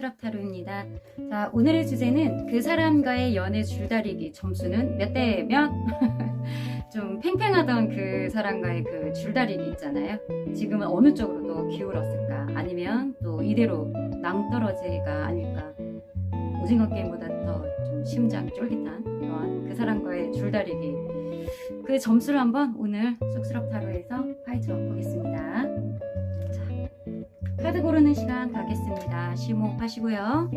타로입니다. 자, 오늘의 주제는 그 사람과의 연애 줄다리기 점수는 몇 대 몇? 좀 팽팽하던 그 사람과의 그 줄다리기 있잖아요. 지금은 어느 쪽으로 더 기울었을까? 아니면 또 이대로 낭떠러지가 아닐까? 오징어 게임보다 더 좀 심장 쫄깃한 그런 그 사람과의 줄다리기, 그 점수를 한번 오늘 쑥스럽 타로에서 파헤쳐 보겠습니다. 자, 카드 고르는 시간 가겠습니다. 심호흡하시고요.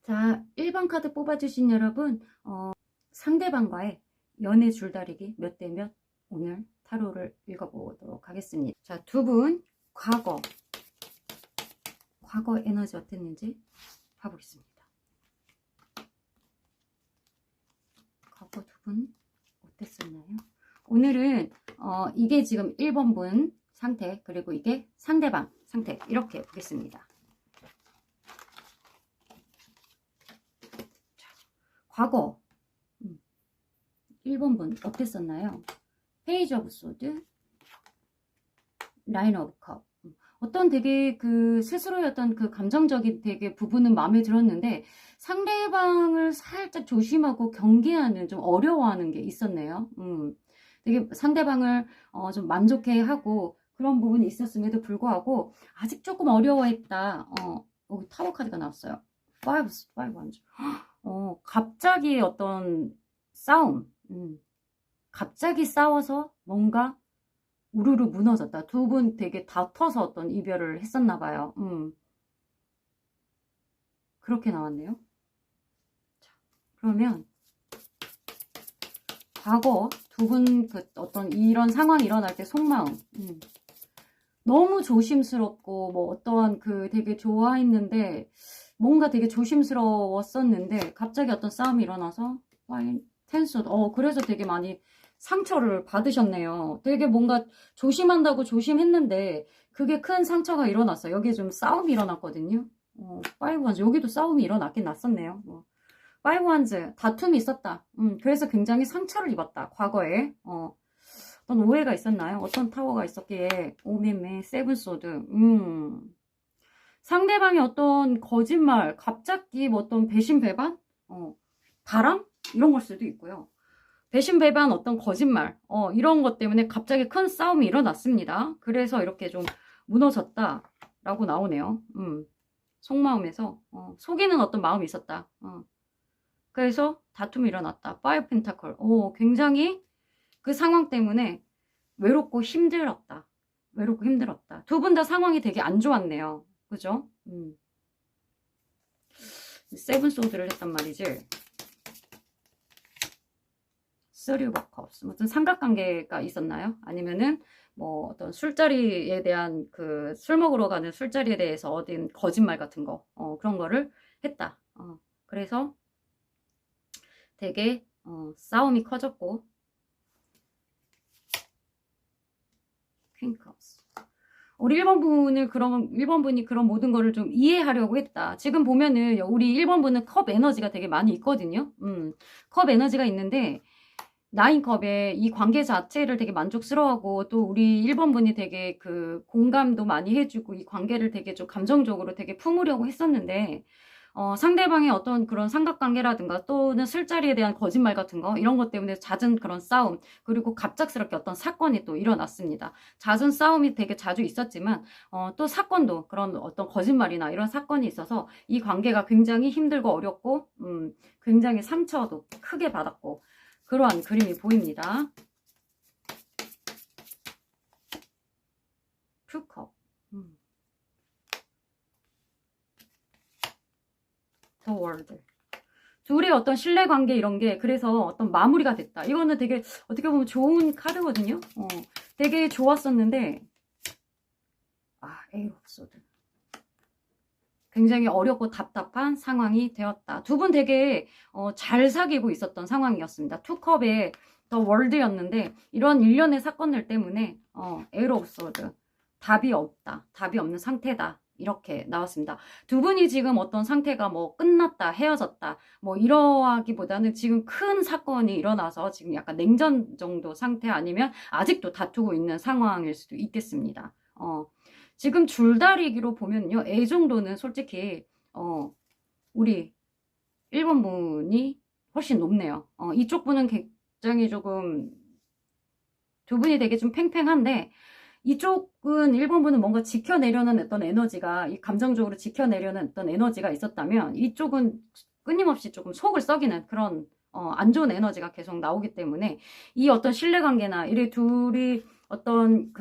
자, 1번 카드 뽑아주신 여러분, 상대방과의 연애 줄다리기 몇 대 몇, 오늘 타로를 읽어보도록 하겠습니다. 자, 두 분 과거 에너지 어땠는지 봐보겠습니다. 과거 두 분 어땠었나요? 오늘은 이게 지금 1번 분 상태, 그리고 이게 상대방 상태, 이렇게 보겠습니다. 과거 1번 분 어땠었나요? 페이지 오브 소드, 라인 오브 컵. 어떤 되게 그 스스로의 어떤 그 감정적인 되게 부분은 마음에 들었는데 상대방을 살짝 조심하고 경계하는, 좀 어려워하는 게 있었네요. 되게 상대방을 좀 만족해 하고 그런 부분이 있었음에도 불구하고 아직 조금 어려워했다. 여기 타로 카드가 나왔어요. 5 wands. 갑자기 어떤 싸움, 갑자기 싸워서 뭔가 우르르 무너졌다. 두 분 되게 다퉈서 어떤 이별을 했었나 봐요. 그렇게 나왔네요. 자, 그러면 과거 두 분 그 어떤 이런 상황이 일어날 때 속마음, 너무 조심스럽고 뭐 어떠한 그 되게 좋아했는데 뭔가 되게 조심스러웠었는데 갑자기 어떤 싸움이 일어나서 텐스, 그래서 되게 많이 상처를 받으셨네요. 되게 뭔가 조심한다고 조심했는데 그게 큰 상처가 일어났어요. 여기에 좀 싸움이 일어났거든요. 5 wands, 여기도 싸움이 일어났긴 났었네요. 5 wands, 다툼이 있었다. 그래서 굉장히 상처를 입었다. 과거에. 어떤 오해가 있었나요? 어떤 타워가 있었기에. 오메메, 세븐 소드. 상대방의 어떤 거짓말, 갑자기 뭐 어떤 배신배반, 바람, 이런 걸 수도 있고요. 배신배반, 어떤 거짓말, 이런 것 때문에 갑자기 큰 싸움이 일어났습니다. 그래서 이렇게 좀 무너졌다라고 나오네요. 속마음에서 속이는 어떤 마음이 있었다. 그래서 다툼이 일어났다. 5 펜타클. 굉장히 그 상황 때문에 외롭고 힘들었다. 외롭고 힘들었다. 두 분 다 상황이 되게 안 좋았네요. 그죠? 세븐 소드를 했단 말이지. 3 오브 컵스. 어떤 삼각관계가 있었나요? 아니면은 뭐 어떤 술자리에 대한 그 술 먹으러 가는 술자리에 대해서 얻은 거짓말 같은 거, 그런 거를 했다. 그래서 되게 싸움이 커졌고. 퀸 컵스. 우리 1번 분이 그런 모든 거를 좀 이해하려고 했다. 지금 보면은 우리 1번 분은 컵 에너지가 되게 많이 있거든요. 컵 에너지가 있는데 9컵에 이 관계 자체를 되게 만족스러워하고, 또 우리 1번 분이 되게 그 공감도 많이 해주고 이 관계를 되게 좀 감정적으로 되게 품으려고 했었는데, 상대방의 어떤 그런 삼각관계라든가 또는 술자리에 대한 거짓말 같은 거, 이런 것 때문에 잦은 그런 싸움, 그리고 갑작스럽게 어떤 사건이 또 일어났습니다. 잦은 싸움이 되게 자주 있었지만 또 사건도, 그런 어떤 거짓말이나 이런 사건이 있어서 이 관계가 굉장히 힘들고 어렵고 굉장히 상처도 크게 받았고, 그러한 그림이 보입니다. 푸컵. 더 월드. 둘의 어떤 신뢰관계, 이런 게 그래서 어떤 마무리가 됐다. 이거는 되게 어떻게 보면 좋은 카드거든요. 되게 좋았었는데, 에이로 소드. 굉장히 어렵고 답답한 상황이 되었다. 두 분 되게 잘 사귀고 있었던 상황이었습니다. 투컵에 더 월드였는데 이런 일련의 사건들 때문에 에이스 오브 소드 답이 없다. 답이 없는 상태다. 이렇게 나왔습니다. 두 분이 지금 어떤 상태가 뭐 끝났다, 헤어졌다, 뭐 이러하기보다는 지금 큰 사건이 일어나서 지금 약간 냉전 정도 상태 아니면 아직도 다투고 있는 상황일 수도 있겠습니다. 지금 줄다리기로 보면요. A 정도는 솔직히, 우리 1번 분이 훨씬 높네요. 이쪽 분은 굉장히 조금, 두 분이 되게 좀 팽팽한데, 이쪽은 1번 분은 뭔가 지켜내려는 어떤 에너지가, 이 감정적으로 지켜내려는 어떤 에너지가 있었다면, 이쪽은 끊임없이 조금 속을 썩이는 그런, 안 좋은 에너지가 계속 나오기 때문에, 이 어떤 신뢰관계나, 이래 둘이 어떤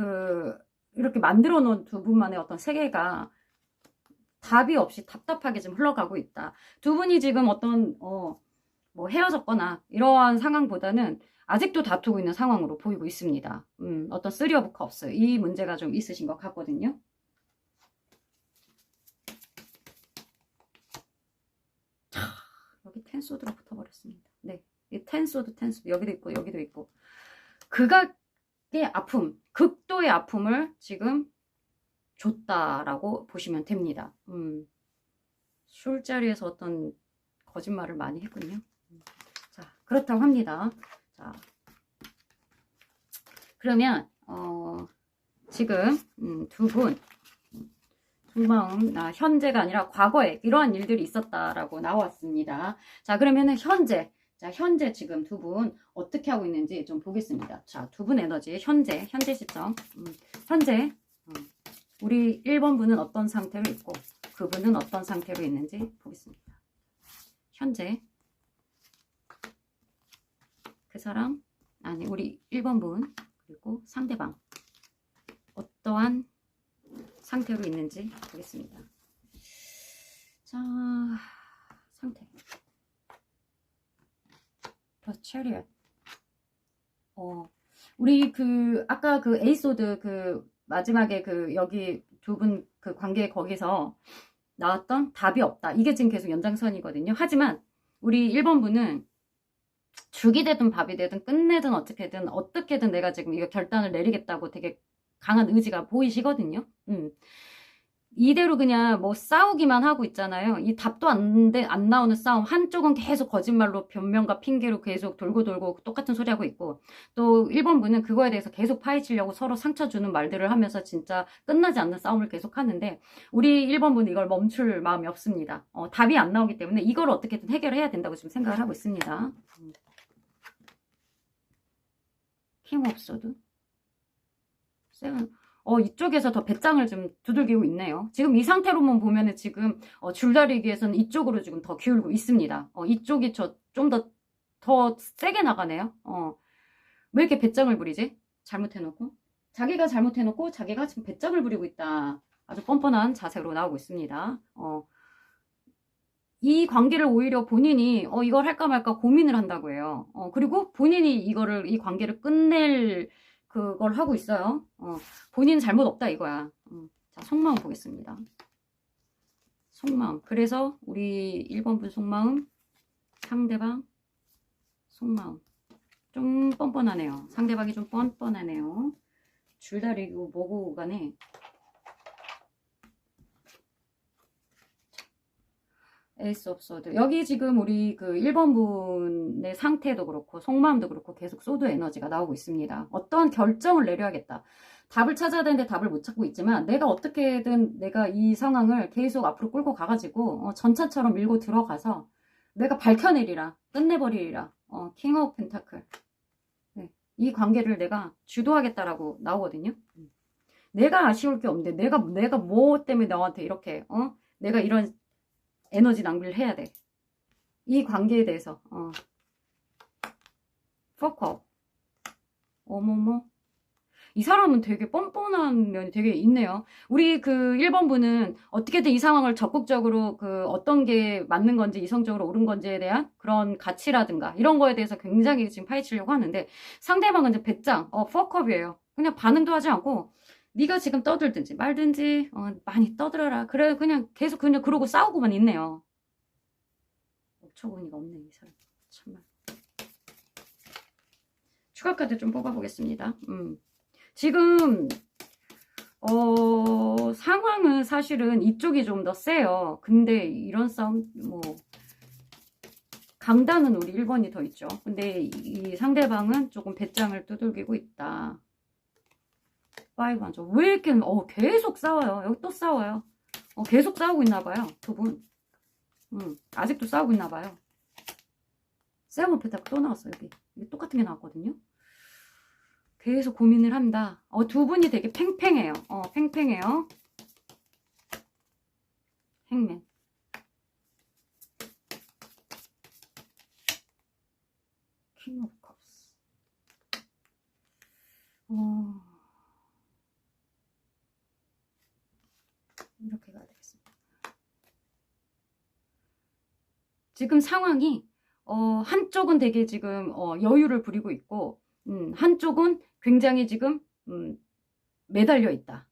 이렇게 만들어 놓은 두 분만의 어떤 세계가 답이 없이 답답하게 좀 흘러가고 있다. 두 분이 지금 어떤, 뭐 헤어졌거나 이러한 상황보다는 아직도 다투고 있는 상황으로 보이고 있습니다. 어떤 쓰리 오브 컵스 이 문제가 좀 있으신 것 같거든요. 여기 텐소드가 붙어버렸습니다. 네, 이 텐소드 여기도 있고 여기도 있고 극악의 아픔, 극도의 아픔을 지금 줬다라고 보시면 됩니다. 술자리에서 어떤 거짓말을 많이 했군요. 자, 그렇다고 합니다. 자, 그러면 지금 두 분 속마음 현재가 아니라 과거에 이러한 일들이 있었다라고 나왔습니다. 자, 그러면은 현재 지금 두 분 어떻게 하고 있는지 좀 보겠습니다. 자, 두 분 에너지 현재 시점 현재 우리 1번 분은 어떤 상태로 있고 그분은 어떤 상태로 있는지 보겠습니다. 현재 그 사람 아니 우리 1번 분 그리고 상대방 어떠한 상태로 있는지 보겠습니다. 자, 상태 The Chariot. 우리 아까 에이소드 마지막에 여기 두 분 관계 거기서 나왔던 답이 없다. 이게 지금 계속 연장선이거든요. 하지만 우리 1번 분은 죽이 되든 밥이 되든 끝내든 어떻게든 내가 지금 이거 결단을 내리겠다고 되게 강한 의지가 보이시거든요. 이대로 그냥 뭐 싸우기만 하고 있잖아요. 이 답도 안 나오는 싸움. 한쪽은 계속 거짓말로 변명과 핑계로 계속 돌고 똑같은 소리 하고 있고 또 1번 분은 그거에 대해서 계속 파헤치려고 서로 상처 주는 말들을 하면서 진짜 끝나지 않는 싸움을 계속 하는데 우리 1번 분은 이걸 멈출 마음이 없습니다. 답이 안 나오기 때문에 이걸 어떻게든 해결해야 된다고 지금 생각을 하고 있습니다. 킹 오브 소드 세븐 이쪽에서 더 배짱을 좀 두들기고 있네요. 지금 이 상태로만 보면은 지금 줄다리기에서는 이쪽으로 지금 더 기울고 있습니다. 이쪽이 좀 더 세게 나가네요. 왜 이렇게 배짱을 부리지? 잘못해놓고 자기가 지금 배짱을 부리고 있다. 아주 뻔뻔한 자세로 나오고 있습니다. 이 관계를 오히려 본인이 이걸 할까 말까 고민을 한다고 해요. 그리고 본인이 이 관계를 끝낼 그걸 하고 있어요. 본인 잘못 없다 이거야. 자, 속마음 보겠습니다. 속마음. 그래서 우리 1번 분 속마음, 상대방 속마음. 좀 뻔뻔하네요. 상대방이 좀 뻔뻔하네요. 줄다리고 뭐고 간에 에이스 오브 소드. 여기 지금 우리 1번 분의 상태도 그렇고 속마음도 그렇고 계속 소드 에너지가 나오고 있습니다. 어떠한 결정을 내려야겠다. 답을 찾아야 되는데 답을 못 찾고 있지만 내가 어떻게든 내가 이 상황을 계속 앞으로 끌고 가가지고 전차처럼 밀고 들어가서 내가 밝혀내리라. 끝내버리리라. 킹 오브 펜타클. 네. 이 관계를 내가 주도하겠다라고 나오거든요. 내가 아쉬울 게 없는데 내가 뭐 때문에 너한테 이렇게 내가 이런 에너지 낭비를 해야 돼. 이 관계에 대해서 포커. 어머머. 이 사람은 되게 뻔뻔한 면이 되게 있네요. 우리 1번 분은 어떻게든 이 상황을 적극적으로 어떤 게 맞는 건지 이성적으로 옳은 건지에 대한 그런 가치라든가 이런 거에 대해서 굉장히 지금 파헤치려고 하는데 상대방은 이제 배짱, 포컵이에요. 그냥 반응도 하지 않고 네가 지금 떠들든지 말든지 많이 떠들어라. 그래 그냥 계속 그러고 싸우고만 있네요. 어처구니가 없네 이 사람. 정말. 추가 카드 좀 뽑아보겠습니다. 지금 상황은 사실은 이쪽이 좀 더 세요. 근데 이런 싸움 뭐 강단은 우리 1번이 더 있죠. 근데 이 상대방은 조금 배짱을 두들기고 있다. 5 한쪽. 왜 이렇게 계속 싸워요. 여기 또 싸워요. 계속 싸우고 있나봐요. 두 분. 아직도 싸우고 있나봐요. 세븐 페타클 또 나왔어요. 여기 똑같은 게 나왔거든요. 계속 고민을 한다. 두 분이 되게 팽팽해요. 팽팽해요. 행맨. 킹 오브 컵스. 이렇게 가야 되겠습니다. 지금 상황이 한쪽은 되게 지금 여유를 부리고 있고 한쪽은 굉장히 지금 매달려 있다.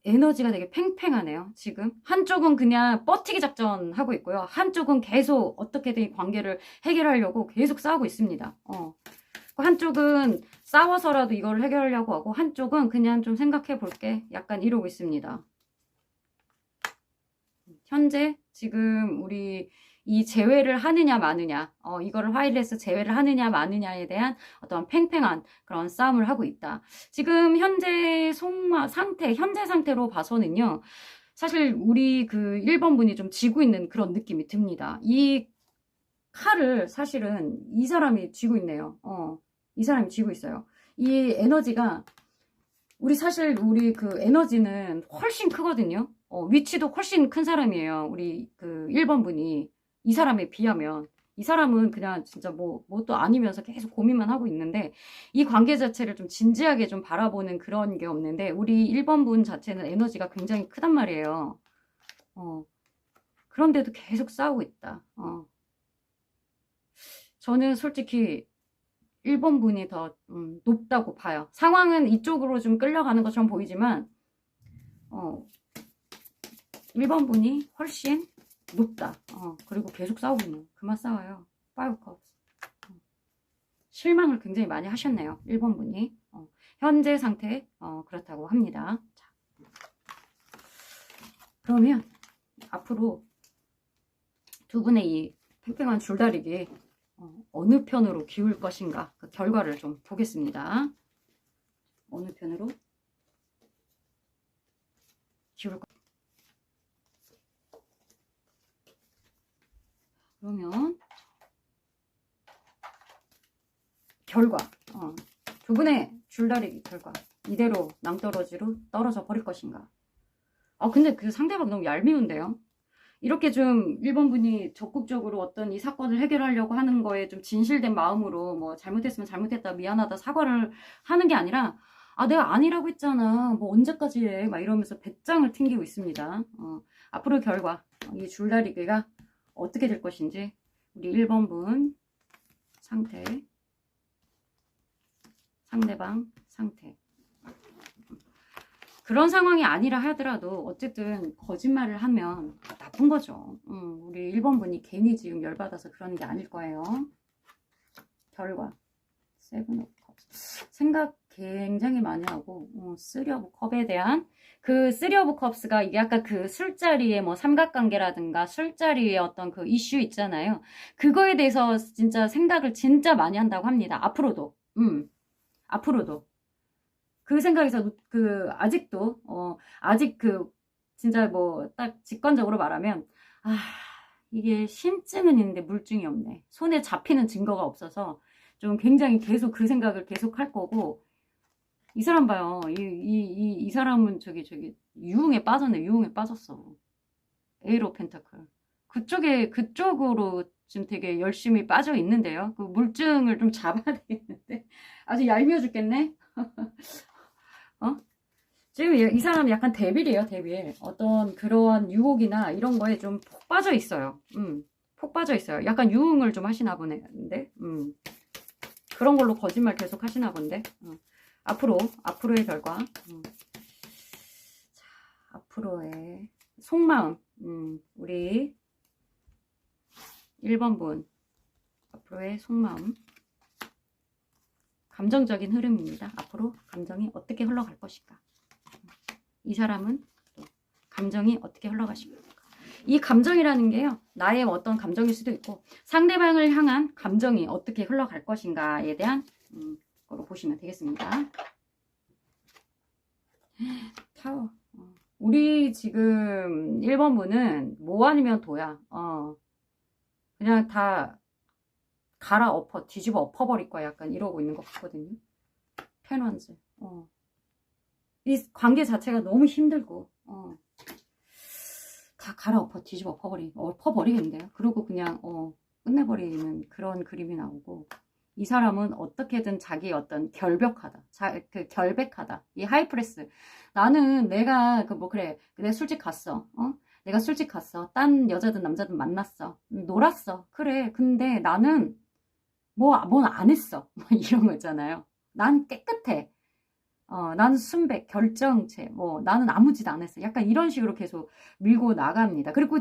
에너지가 되게 팽팽하네요. 지금 한쪽은 그냥 버티기 작전 하고 있고요. 한쪽은 계속 어떻게든 이 관계를 해결하려고 계속 싸우고 있습니다. 한쪽은 싸워서라도 이걸 해결하려고 하고 한쪽은 그냥 좀 생각해 볼게 약간 이러고 있습니다. 현재 지금 우리 이 제외를 하느냐 마느냐 이거를 화이트에서 제외를 하느냐 마느냐에 대한 어떤 팽팽한 그런 싸움을 하고 있다. 지금 현재 현재 상태로 봐서는요. 사실 우리 그 1번 분이 좀 지고 있는 그런 느낌이 듭니다. 이 칼을 사실은 이 사람이 쥐고 있네요. 이 사람이 쥐고 있어요. 이 에너지가 사실 우리 그 에너지는 훨씬 크거든요. 위치도 훨씬 큰 사람이에요. 우리 그 1번 분이 이 사람에 비하면 이 사람은 그냥 진짜 또 아니면서 계속 고민만 하고 있는데 이 관계 자체를 좀 진지하게 좀 바라보는 그런 게 없는데 우리 1번 분 자체는 에너지가 굉장히 크단 말이에요. 그런데도 계속 싸우고 있다. 저는 솔직히 1번 분이 더 높다고 봐요. 상황은 이쪽으로 좀 끌려가는 것처럼 보이지만 1번 분이 훨씬 높다. 그리고 계속 싸우고 있네요. 그만 싸워요. 5 컵스. 실망을 굉장히 많이 하셨네요. 1번 분이. 현재 상태 그렇다고 합니다. 자. 그러면 앞으로 두 분의 이 팽팽한 줄다리기 어느 편으로 기울 것인가 그 결과를 좀 보겠습니다. 어느 편으로 기울 것. 그러면 결과 두 분의 줄다리기 결과 이대로 낭떠러지로 떨어져 버릴 것인가. 근데 그 상대방 너무 얄미운데요. 이렇게 좀 1번 분이 적극적으로 어떤 이 사건을 해결하려고 하는 거에 좀 진실된 마음으로 뭐 잘못했으면 잘못했다 미안하다 사과를 하는 게 아니라 내가 아니라고 했잖아 뭐 언제까지 해 막 이러면서 배짱을 튕기고 있습니다. 앞으로 결과 이 줄다리기가 어떻게 될 것인지 우리 1번 분 상태 상대방 상태 그런 상황이 아니라 하더라도 어쨌든 거짓말을 하면 나쁜 거죠. 우리 1번 분이 괜히 지금 열받아서 그러는 게 아닐 거예요. 결과 7 오브 컵스 생각 굉장히 많이 하고 3 오브 컵에 대한 그 3 오브 컵스가 이게 아까 그 술자리의 뭐 삼각관계라든가 술자리의 어떤 그 이슈 있잖아요. 그거에 대해서 진짜 생각을 진짜 많이 한다고 합니다. 앞으로도 앞으로도 그 생각에서 아직도 아직 진짜 뭐 딱 직관적으로 말하면 이게 심증은 있는데 물증이 없네. 손에 잡히는 증거가 없어서 좀 굉장히 계속 그 생각을 계속 할 거고 이 사람 봐요. 이 사람은 저기 유흥에 빠졌네. 유흥에 빠졌어. 에이로 펜타클 그쪽으로 지금 되게 열심히 빠져 있는데요. 그 물증을 좀 잡아야 되겠는데 아주 얄미워 죽겠네. 지금 이 사람 약간 데빌이에요. 데빌. 어떤 그런 유혹이나 이런 거에 좀 푹 빠져 있어요. 푹 빠져 있어요. 약간 유흥을 좀 하시나 보네. 그런 걸로 거짓말 계속 하시나 본데. 앞으로의 결과. 자, 앞으로의 속마음. 우리 1번 분. 앞으로의 속마음. 감정적인 흐름입니다. 앞으로 감정이 어떻게 흘러갈 것인가. 이 사람은 또 감정이 어떻게 흘러가실까. 이 감정이라는 게요, 나의 어떤 감정일 수도 있고 상대방을 향한 감정이 어떻게 흘러갈 것인가에 대한 거로 보시면 되겠습니다. 타워. 우리 지금 1번 분은 뭐 아니면 도야. 그냥 다 갈아엎어, 뒤집어 엎어버릴 거야. 약간 이러고 있는 것 같거든요. 텐원즈. 이 관계 자체가 너무 힘들고, 다 갈아엎어, 뒤집어 엎어버리겠는데요. 그리고 그냥, 끝내버리는 그런 그림이 나오고, 이 사람은 어떻게든 자기 어떤 결벽하다. 결백하다. 이 하이프레스. 나는 내가, 그래. 내가 술집 갔어. 내가 술집 갔어. 딴 여자든 남자든 만났어. 놀았어. 그래. 근데 나는, 뭔 안 했어. 이런 거 있잖아요. 난 깨끗해. 나는 순백, 결정체, 나는 아무 짓 안 했어. 약간 이런 식으로 계속 밀고 나갑니다. 그리고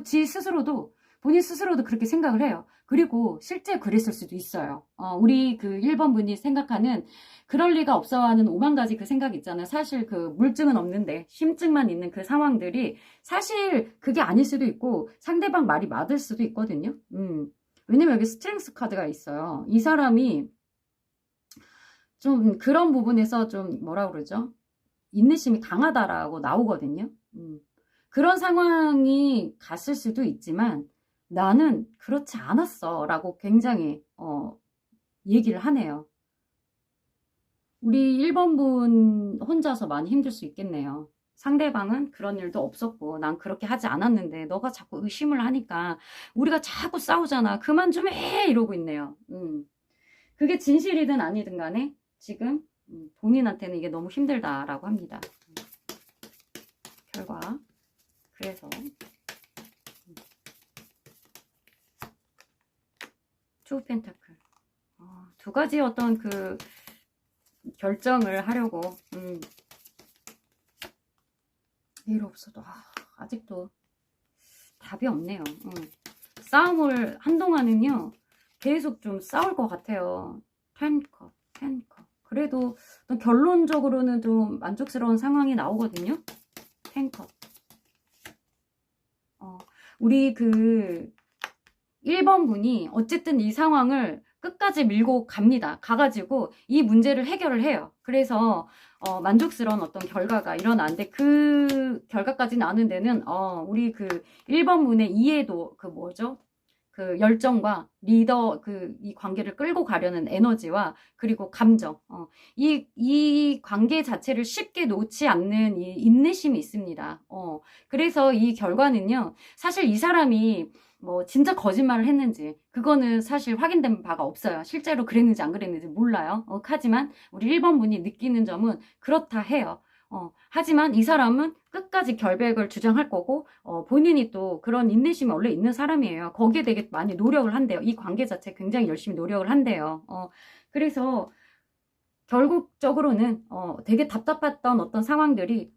본인 스스로도 그렇게 생각을 해요. 그리고 실제 그랬을 수도 있어요. 우리 그 1번 분이 생각하는 그럴 리가 없어 하는 오만 가지 그 생각 있잖아요. 사실 그 물증은 없는데 심증만 있는 그 상황들이 사실 그게 아닐 수도 있고 상대방 말이 맞을 수도 있거든요. 왜냐면 여기 스트렝스 카드가 있어요. 이 사람이 좀 그런 부분에서 좀 뭐라 그러죠? 인내심이 강하다라고 나오거든요. 그런 상황이 갔을 수도 있지만 나는 그렇지 않았어 라고 굉장히 얘기를 하네요. 우리 1번 분 혼자서 많이 힘들 수 있겠네요. 상대방은 그런 일도 없었고 난 그렇게 하지 않았는데 너가 자꾸 의심을 하니까 우리가 자꾸 싸우잖아. 그만 좀 해! 이러고 있네요. 그게 진실이든 아니든 간에 지금 본인한테는 이게 너무 힘들다라고 합니다. 결과 그래서 투 펜타클 두 가지 어떤 그 결정을 하려고 일 없어도 아직도 답이 없네요. 싸움을 한동안은요 계속 좀 싸울 것 같아요. 10컵 그래도 결론적으로는 좀 만족스러운 상황이 나오거든요. 10컵 우리 그 1번 분이 어쨌든 이 상황을 끝까지 밀고 갑니다. 가가지고 이 문제를 해결을 해요. 그래서 만족스러운 어떤 결과가 일어나는데 그 결과까지 나는 데는 우리 그 1번 분의 이해도 그 뭐죠? 그 열정과 리더 이 관계를 끌고 가려는 에너지와 그리고 감정 이 관계 자체를 쉽게 놓지 않는 이 인내심이 있습니다. 그래서 이 결과는요 사실 이 사람이 진짜 거짓말을 했는지 그거는 사실 확인된 바가 없어요. 실제로 그랬는지 안 그랬는지 몰라요. 하지만 우리 1번 분이 느끼는 점은 그렇다 해요. 하지만 이 사람은 끝까지 결백을 주장할 거고 본인이 또 그런 인내심이 원래 있는 사람이에요. 거기에 되게 많이 노력을 한대요. 이 관계 자체 굉장히 열심히 노력을 한대요. 그래서 결국적으로는 되게 답답했던 어떤 상황들이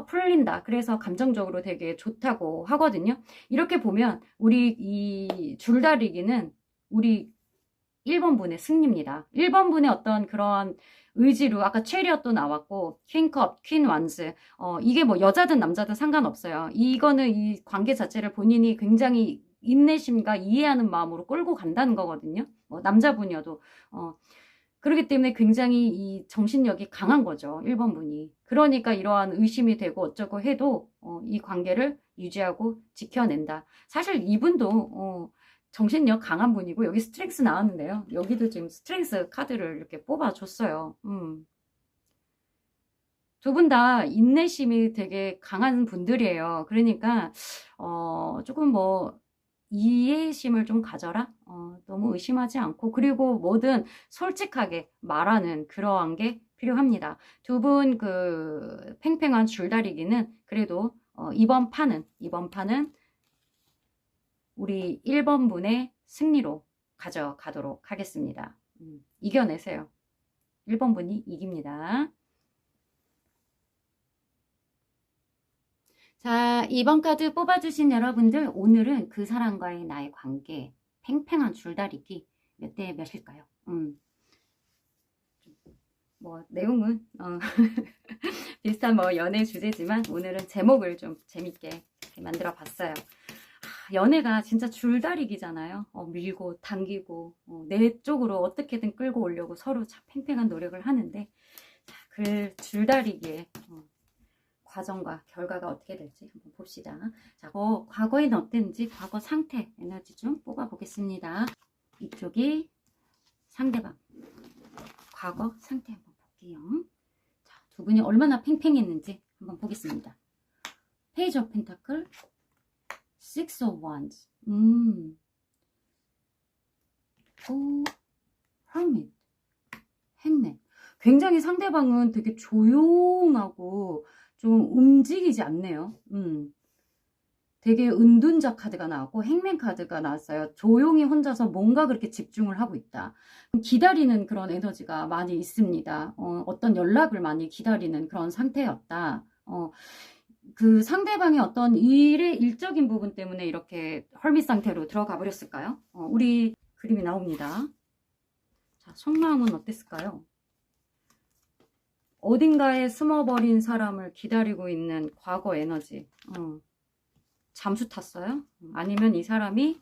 풀린다. 그래서 감정적으로 되게 좋다고 하거든요. 이렇게 보면 우리 이 줄다리기는 우리 1번 분의 승리입니다. 1번 분의 어떤 그런 의지로 아까 체리엇도 나왔고 퀸컵, 퀸 완즈 이게 여자든 남자든 상관없어요. 이거는 이 관계 자체를 본인이 굉장히 인내심과 이해하는 마음으로 끌고 간다는 거거든요. 남자분이어도 그렇기 때문에 굉장히 이 정신력이 강한 거죠. 1번 분이. 그러니까 이러한 의심이 되고 어쩌고 해도 이 관계를 유지하고 지켜낸다. 사실 이분도 정신력 강한 분이고 여기 스트렝스 나왔는데요. 여기도 지금 스트렝스 카드를 이렇게 뽑아줬어요. 두 분 다 인내심이 되게 강한 분들이에요. 그러니까 조금 이해심을 좀 가져라. 너무 의심하지 않고 그리고 뭐든 솔직하게 말하는 그러한 게 필요합니다. 두 분 그 팽팽한 줄다리기는 그래도 이번 판은 우리 1번 분의 승리로 가져가도록 하겠습니다. 이겨내세요. 1번 분이 이깁니다. 자, 2번 카드 뽑아주신 여러분들 오늘은 그 사람과의 나의 관계 팽팽한 줄다리기 몇 대 몇일까요? 뭐 내용은 비슷한 뭐 연애 주제지만 오늘은 제목을 좀 재밌게 이렇게 만들어 봤어요. 연애가 진짜 줄다리기잖아요. 밀고 당기고 내 쪽으로 어떻게든 끌고 오려고 서로 참 팽팽한 노력을 하는데, 자, 그 줄다리기의 과정과 결과가 어떻게 될지 한번 봅시다. 자, 과거에는 어땠는지 과거 상태 에너지 좀 뽑아 보겠습니다. 이쪽이 상대방 과거 상태 한번 볼게요. 자, 두 분이 얼마나 팽팽했는지 한번 보겠습니다. 페이지 오브 펜타클, Six of Wands, Hermit, 행맨. 굉장히 상대방은 되게 조용하고 좀 움직이지 않네요. 되게 은둔자 카드가 나왔고 행맨 카드가 나왔어요. 조용히 혼자서 뭔가 그렇게 집중을 하고 있다. 기다리는 그런 에너지가 많이 있습니다. 어떤 연락을 많이 기다리는 그런 상태였다. 그 상대방의 어떤 일의 일적인 부분 때문에 이렇게 헐밋 상태로 들어가 버렸을까요? 우리 그림이 나옵니다. 자, 속마음은 어땠을까요? 어딘가에 숨어버린 사람을 기다리고 있는 과거 에너지. 잠수 탔어요? 아니면 이 사람이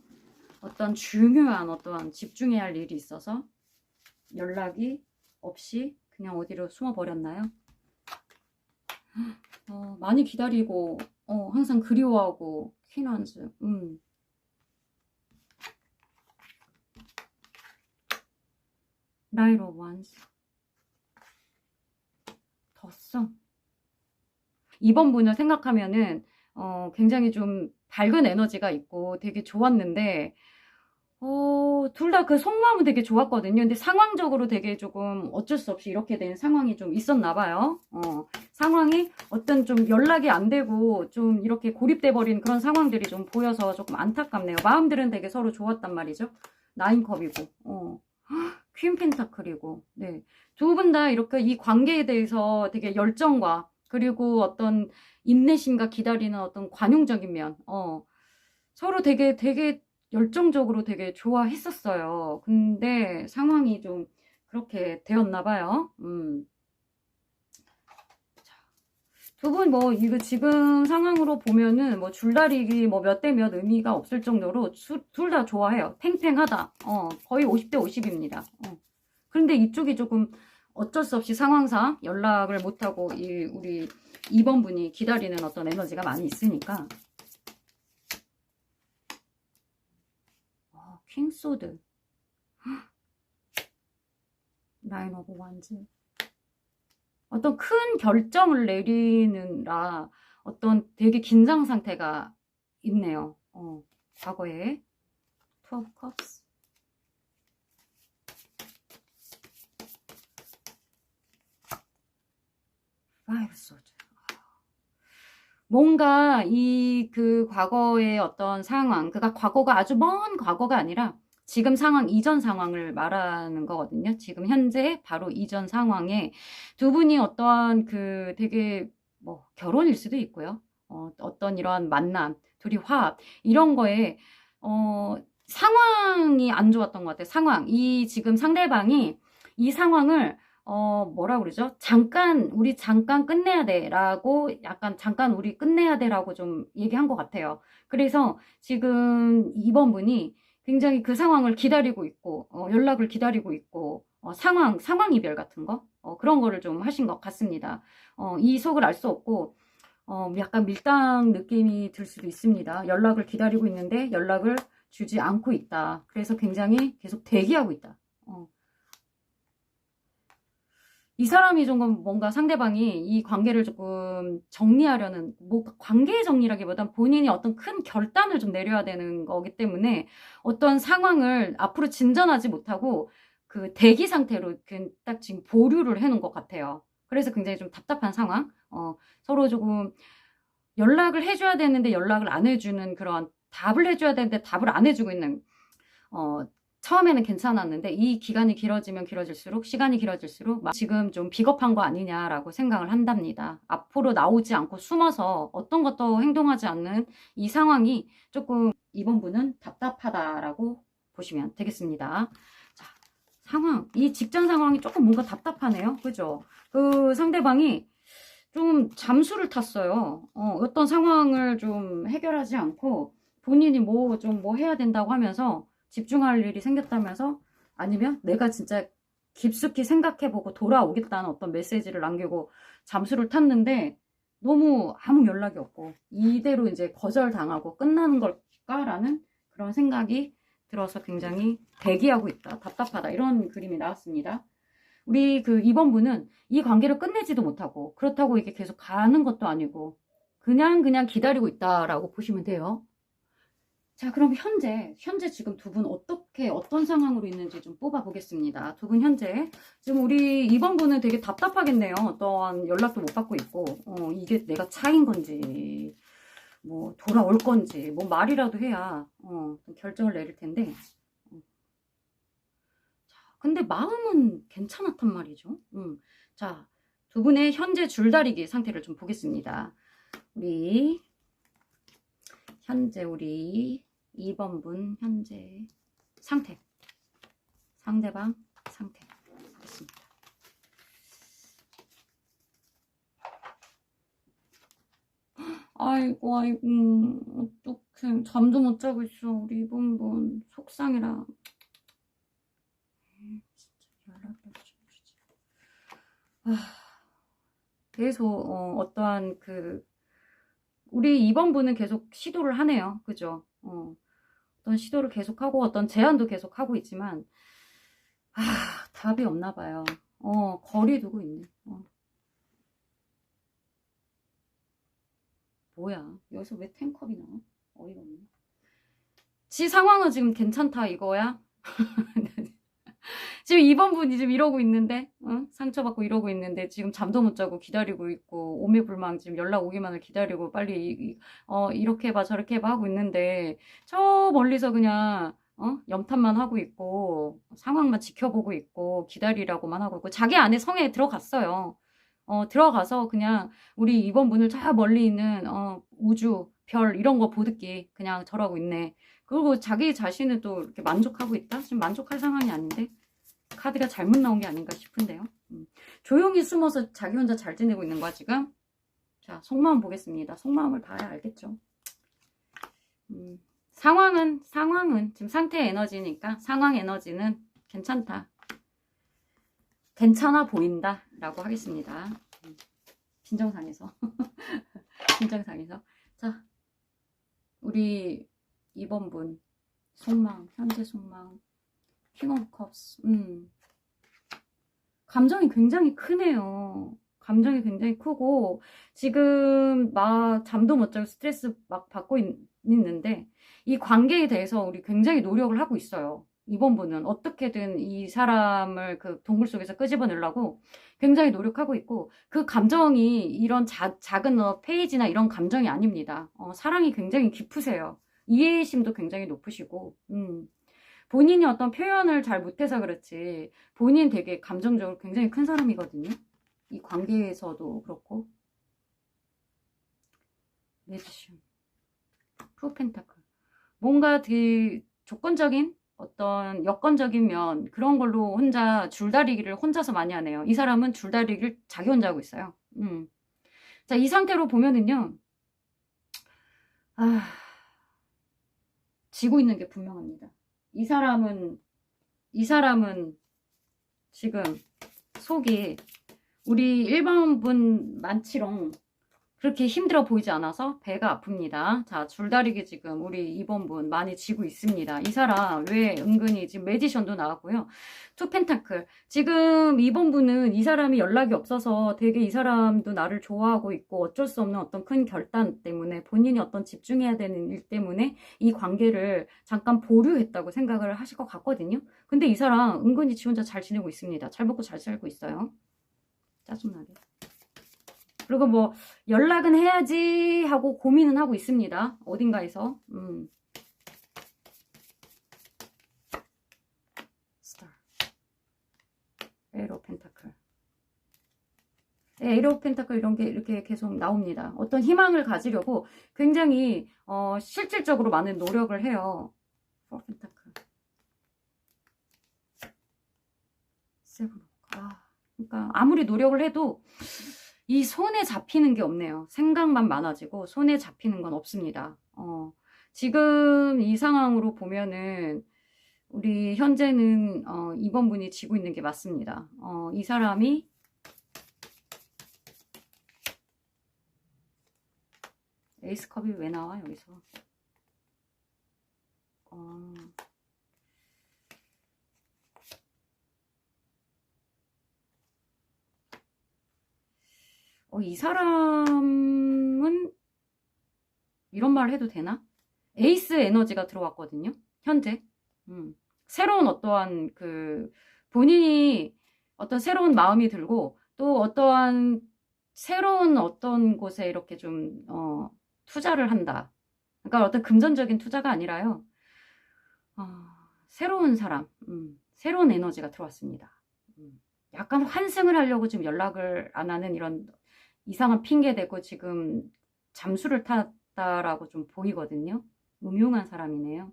어떤 중요한 어떠한 집중해야 할 일이 있어서 연락이 없이 그냥 어디로 숨어버렸나요? 많이 기다리고 항상 그리워하고 퀸원즈. 나이트 오브 원스, 덧성. 이번 분을 생각하면은 굉장히 좀 밝은 에너지가 있고 되게 좋았는데, 둘 다 그 속마음은 되게 좋았거든요. 근데 상황적으로 되게 조금 어쩔 수 없이 이렇게 된 상황이 좀 있었나 봐요. 상황이 어떤 좀 연락이 안 되고 좀 이렇게 고립돼 버린 그런 상황들이 좀 보여서 조금 안타깝네요. 마음들은 되게 서로 좋았단 말이죠. 나인컵이고, 퀸 펜타클이고, 네. 두 분 다 이렇게 이 관계에 대해서 되게 열정과 그리고 어떤 인내심과 기다리는 어떤 관용적인 면, 서로 되게 열정적으로 되게 좋아했었어요. 근데 상황이 좀 그렇게 되었나 봐요. 두 분 뭐 이거 지금 상황으로 보면은 뭐 줄다리기 뭐 몇 대 몇 의미가 없을 정도로 둘 다 좋아해요. 팽팽하다. 거의 50대 50입니다. 그런데 이쪽이 조금 어쩔 수 없이 상황상 연락을 못하고 우리 2번 분이 기다리는 어떤 에너지가 많이 있으니까. 킹소드, 나인 오브 원즈. 어떤 큰 결정을 내리느라 어떤 되게 긴장 상태가 있네요. 과거에. 투 오브 컵스, 파이브 소드. 뭔가 그 과거의 어떤 상황, 그러니까 과거가 아주 먼 과거가 아니라 지금 상황, 이전 상황을 말하는 거거든요. 지금 현재 바로 이전 상황에 두 분이 어떠한 그 되게 뭐 결혼일 수도 있고요. 어떤 이러한 만남, 둘이 화합, 이런 거에 상황이 안 좋았던 것 같아요. 상황, 지금 상대방이 이 상황을 뭐라 그러죠? 우리 잠깐 끝내야 돼 라고, 약간 잠깐 우리 끝내야 돼 라고 좀 얘기한 것 같아요. 그래서 지금 2번 분이 굉장히 그 상황을 기다리고 있고, 연락을 기다리고 있고, 상황 이별 같은 거? 그런 거를 좀 하신 것 같습니다. 이 속을 알 수 없고, 약간 밀당 느낌이 들 수도 있습니다. 연락을 기다리고 있는데 연락을 주지 않고 있다. 그래서 굉장히 계속 대기하고 있다. 이 사람이 조금 뭔가 상대방이 이 관계를 조금 정리하려는, 뭐 관계 정리라기보단 본인이 어떤 큰 결단을 좀 내려야 되는 거기 때문에 어떤 상황을 앞으로 진전하지 못하고 그 대기 상태로 딱 지금 보류를 해놓은 것 같아요. 그래서 굉장히 좀 답답한 상황. 서로 조금 연락을 해줘야 되는데 연락을 안 해주는, 그런 답을 해줘야 되는데 답을 안 해주고 있는, 처음에는 괜찮았는데 이 기간이 길어지면 길어질수록, 시간이 길어질수록 지금 좀 비겁한 거 아니냐라고 생각을 한답니다. 앞으로 나오지 않고 숨어서 어떤 것도 행동하지 않는 이 상황이 조금 2번 분은 답답하다라고 보시면 되겠습니다. 자, 상황, 이 직전 상황이 조금 뭔가 답답하네요. 그죠? 그 상대방이 좀 잠수를 탔어요. 어떤 상황을 좀 해결하지 않고 본인이 뭐 해야 된다고 하면서 집중할 일이 생겼다면서 아니면 내가 진짜 깊숙이 생각해보고 돌아오겠다는 어떤 메시지를 남기고 잠수를 탔는데 너무 아무 연락이 없고 이대로 이제 거절당하고 끝나는 걸까라는 그런 생각이 들어서 굉장히 대기하고 있다. 답답하다. 이런 그림이 나왔습니다. 우리 그 2번분은 이 관계를 끝내지도 못하고 그렇다고 이게 계속 가는 것도 아니고 그냥 기다리고 있다라고 보시면 돼요. 자, 그럼 현재 지금 두 분 어떤 상황으로 있는지 좀 뽑아 보겠습니다. 두 분 현재 지금 우리 2번분은 되게 답답하겠네요. 어떠한 연락도 못 받고 있고 이게 내가 차인 건지 뭐 돌아올 건지 뭐 말이라도 해야 결정을 내릴 텐데 근데 마음은 괜찮았단 말이죠. 자, 두 분의 현재 줄다리기 상태를 좀 보겠습니다. 현재 우리 2번분 현재 상태, 상대방 상태 보겠습니다. 아이고 어떡해, 잠도 못 자고 있어. 우리 2번분 속상해라. 계속 어떠한 우리 2번분은 계속 시도를 하네요. 그죠? 어떤 시도를 계속하고 어떤 제안도 계속하고 있지만 답이 없나 봐요. 거리 두고 있네. 뭐야, 여기서 왜 탱컵이 나와? 어이가 없네. 지 상황은 지금 괜찮다 이거야? 지금 2번분이 지금 이러고 있는데 상처받고 이러고 있는데 지금 잠도 못 자고 기다리고 있고 오매불망 지금 연락 오기만을 기다리고 빨리 이렇게 해봐 저렇게 해봐 하고 있는데 저 멀리서 그냥 염탐만 하고 있고 상황만 지켜보고 있고 기다리라고만 하고 있고 자기 안에 성에 들어갔어요. 들어가서 그냥 우리 2번분을 저 멀리 있는 우주 별 이런 거 보듯이 그냥 저러고 있네. 그리고 자기 자신은 또 이렇게 만족하고 있다? 지금 만족할 상황이 아닌데 카드가 잘못 나온 게 아닌가 싶은데요. 조용히 숨어서 자기 혼자 잘 지내고 있는 거야 지금. 자, 속마음 보겠습니다. 속마음을 봐야 알겠죠. 상황은 지금 상태 에너지니까 상황 에너지는 괜찮다. 괜찮아 보인다 라고 하겠습니다. 진정상에서 진정상에서. 자, 우리 2번분 속마음, 현재 속마음, 킹 오브 컵스. 감정이 굉장히 크네요. 감정이 굉장히 크고 지금 막 잠도 못 자고 스트레스 막 받고 있는데 이 관계에 대해서 우리 굉장히 노력을 하고 있어요. 2번분은 어떻게든 이 사람을 그 동굴 속에서 끄집어내려고 굉장히 노력하고 있고 그 감정이 이런 작은 페이지나 이런 감정이 아닙니다. 사랑이 굉장히 깊으세요. 이해심도 굉장히 높으시고 본인이 어떤 표현을 잘 못해서 그렇지 본인 되게 감정적으로 굉장히 큰 사람이거든요. 이 관계에서도 그렇고. 매지션, 투 펜타클. 뭔가 되게 조건적인 어떤 여건적인 면 그런 걸로 혼자 줄다리기를 혼자서 많이 하네요. 이 사람은 줄다리기를 자기 혼자 하고 있어요. 자, 이 상태로 보면은요. 지고 있는 게 분명합니다. 이 사람은 지금 속이 우리 1번분 많지롱 그렇게 힘들어 보이지 않아서 배가 아픕니다. 자, 줄다리기 지금 우리 2번분 많이 지고 있습니다. 이 사람 왜 은근히 지금 매지션도 나왔고요. 투 펜타클. 지금 2번분은 이 사람이 연락이 없어서 되게 이 사람도 나를 좋아하고 있고 어쩔 수 없는 어떤 큰 결단 때문에 본인이 어떤 집중해야 되는 일 때문에 이 관계를 잠깐 보류했다고 생각을 하실 것 같거든요. 근데 이 사람 은근히 지 혼자 잘 지내고 있습니다. 잘 먹고 잘 살고 있어요. 짜증나게. 그리고 뭐 연락은 해야지 하고 고민은 하고 있습니다. 어딘가에서. 스타. 에이로 펜타클. 에이로 펜타클 이런 게 이렇게 계속 나옵니다. 어떤 희망을 가지려고 굉장히 실질적으로 많은 노력을 해요. 포 펜타클. 세븐. 그러니까 아무리 노력을 해도 이 손에 잡히는 게 없네요. 생각만 많아지고 손에 잡히는 건 없습니다. 지금 이 상황으로 보면은 우리 현재는 2번 분이 지고 있는 게 맞습니다. 이 사람이 에이스컵이 왜 나와 여기서? 이 사람은 이런 말을 해도 되나? 에이스 에너지가 들어왔거든요. 현재. 새로운 어떠한 본인이 어떤 새로운 마음이 들고 또 어떠한 새로운 어떤 곳에 이렇게 좀 투자를 한다. 그러니까 어떤 금전적인 투자가 아니라요. 새로운 사람, 새로운 에너지가 들어왔습니다. 약간 환승을 하려고 지금 연락을 안 하는 이런 이상한 핑계 대고 지금 잠수를 탔다라고 좀 보이거든요. 음흉한 사람이네요.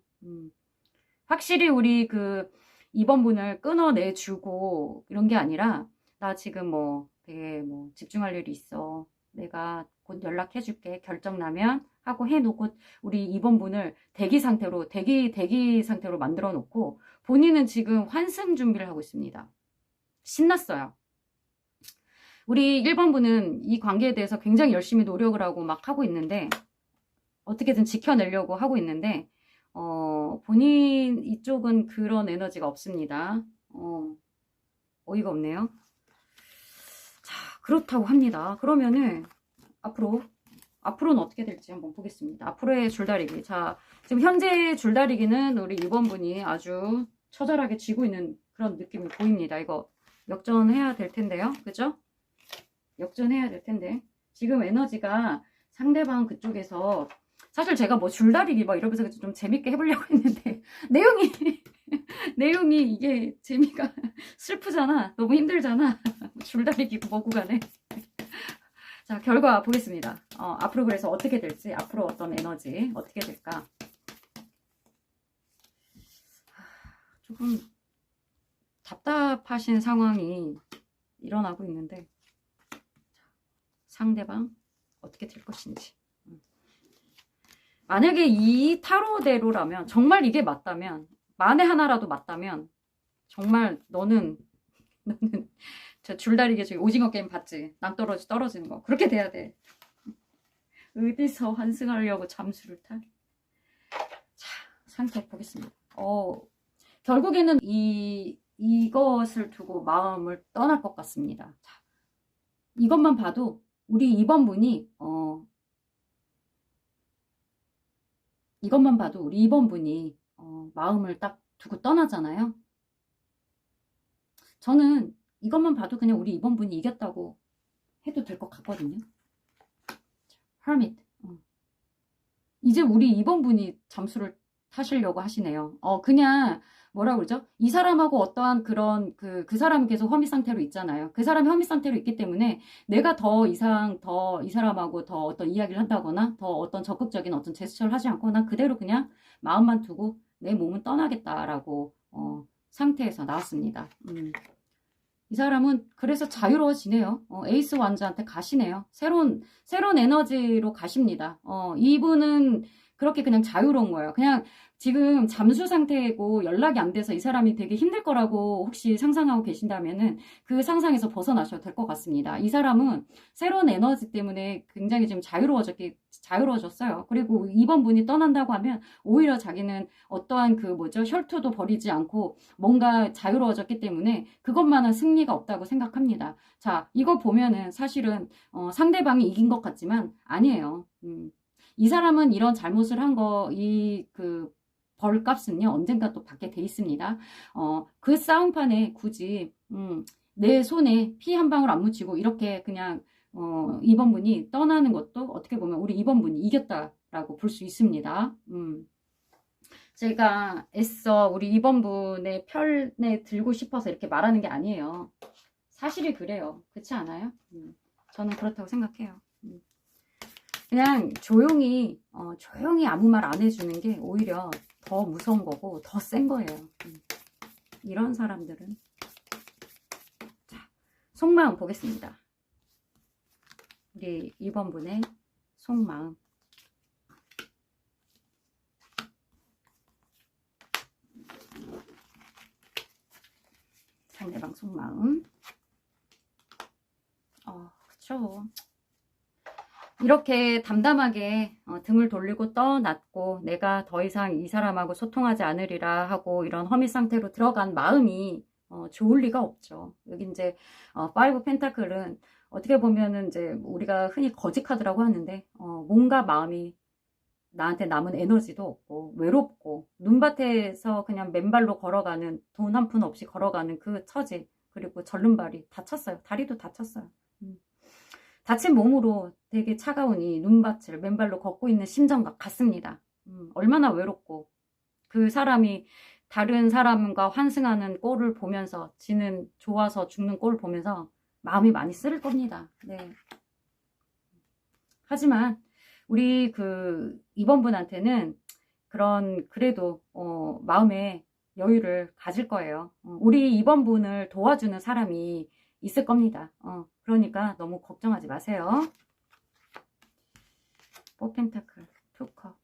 확실히 우리 2번 분을 끊어내주고 이런 게 아니라 나 지금 되게 집중할 일이 있어. 내가 곧 연락해줄게. 결정 나면 하고 해놓고 우리 2번 분을 대기 상태로 만들어 놓고 본인은 지금 환승 준비를 하고 있습니다. 신났어요. 우리 1번 분은 이 관계에 대해서 굉장히 열심히 노력을 하고 막 하고 있는데 어떻게든 지켜내려고 하고 있는데 본인 이쪽은 그런 에너지가 없습니다. 어이가 없네요. 자, 그렇다고 합니다. 그러면은 앞으로는 어떻게 될지 한번 보겠습니다. 앞으로의 줄다리기. 자, 지금 현재 줄다리기는 우리 2번 분이 아주 처절하게 쥐고 있는 그런 느낌이 보입니다. 이거 역전해야 될 텐데요. 그죠? 역전해야 될 텐데 지금 에너지가 상대방 그쪽에서 사실 제가 줄다리기 이러면서 좀 재밌게 해보려고 했는데 내용이 이게 재미가 슬프잖아. 너무 힘들잖아. 줄다리기 뭐고 간에. 자, 결과 보겠습니다. 앞으로 그래서 어떻게 될지, 앞으로 어떤 에너지 어떻게 될까. 조금 답답하신 상황이 일어나고 있는데 상대방 어떻게 될 것인지. 만약에 이 타로대로라면 정말 이게 맞다면 만에 하나라도 맞다면 정말 너는 저 줄다리기 저기 오징어 게임 봤지? 낭떠러지 떨어지는 거 그렇게 돼야 돼. 어디서 환승하려고 잠수를 타? 자, 상태 보겠습니다. 결국에는 이것을 두고 마음을 떠날 것 같습니다. 자, 이것만 봐도 우리 2번 분이 이것만 봐도 우리 2번 분이 마음을 딱 두고 떠나잖아요. 저는 이것만 봐도 그냥 우리 2번 분이 이겼다고 해도 될 것 같거든요. Hermit. 이제 우리 2번 분이 잠수를 타시려고 하시네요. 그냥 뭐라 그러죠? 이 사람하고 어떠한 그런 그 사람이 계속 허미 상태로 있잖아요. 그 사람이 허미 상태로 있기 때문에 내가 더 이상 더 이 사람하고 더 어떤 이야기를 한다거나 더 어떤 적극적인 어떤 제스처를 하지 않거나 그대로 그냥 마음만 두고 내 몸은 떠나겠다라고 상태에서 나왔습니다. 이 사람은 그래서 자유로워지네요. 에이스 왕자한테 가시네요. 새로운 에너지로 가십니다. 이분은 그렇게 그냥 자유로운 거예요. 그냥 지금 잠수 상태고 연락이 안 돼서 이 사람이 되게 힘들 거라고 혹시 상상하고 계신다면은 그 상상에서 벗어나셔도 될 것 같습니다. 이 사람은 새로운 에너지 때문에 굉장히 지금 자유로워졌어요. 그리고 2번 분이 떠난다고 하면 오히려 자기는 어떠한 혈투도 벌이지 않고 뭔가 자유로워졌기 때문에 그것만한 승리가 없다고 생각합니다. 자, 이거 보면은 사실은 상대방이 이긴 것 같지만 아니에요. 이 사람은 이런 잘못을 한 벌값은요, 언젠가 또 받게 돼 있습니다. 그 싸움판에 굳이, 내 손에 피 한 방울 안 묻히고 이렇게 그냥, 2번 분이 떠나는 것도 어떻게 보면 우리 2번 분이 이겼다라고 볼 수 있습니다. 제가 애써 우리 2번 분의 편에 들고 싶어서 이렇게 말하는 게 아니에요. 사실이 그래요. 그렇지 않아요? 저는 그렇다고 생각해요. 그냥 조용히 아무 말 안 해주는 게 오히려 더 무서운 거고 더 센 거예요. 이런 사람들은 속마음 보겠습니다. 우리 2번 분의 속마음. 상대방 속마음. 그쵸. 이렇게 담담하게 등을 돌리고 떠났고 내가 더 이상 이 사람하고 소통하지 않으리라 하고 이런 허미 상태로 들어간 마음이 좋을 리가 없죠. 여기 이제 5 펜타클은 어떻게 보면은 이제 우리가 흔히 거지 카드라고 하는데 뭔가 마음이 나한테 남은 에너지도 없고 외롭고 눈밭에서 그냥 맨발로 걸어가는 돈 한 푼 없이 걸어가는 그 처지 그리고 절름발이 다쳤어요. 다리도 다쳤어요. 다친 몸으로 되게 차가운 이 눈밭을 맨발로 걷고 있는 심정과 같습니다. 얼마나 외롭고 그 사람이 다른 사람과 환승하는 꼴을 보면서 지는 좋아서 죽는 꼴을 보면서 마음이 많이 쓰릴 겁니다. 네. 하지만 우리 그 2번 분한테는 그런 그래도 마음의 여유를 가질 거예요. 우리 2번 분을 도와주는 사람이 있을 겁니다. 그러니까 너무 걱정하지 마세요. 4 펜타클, 2 컵.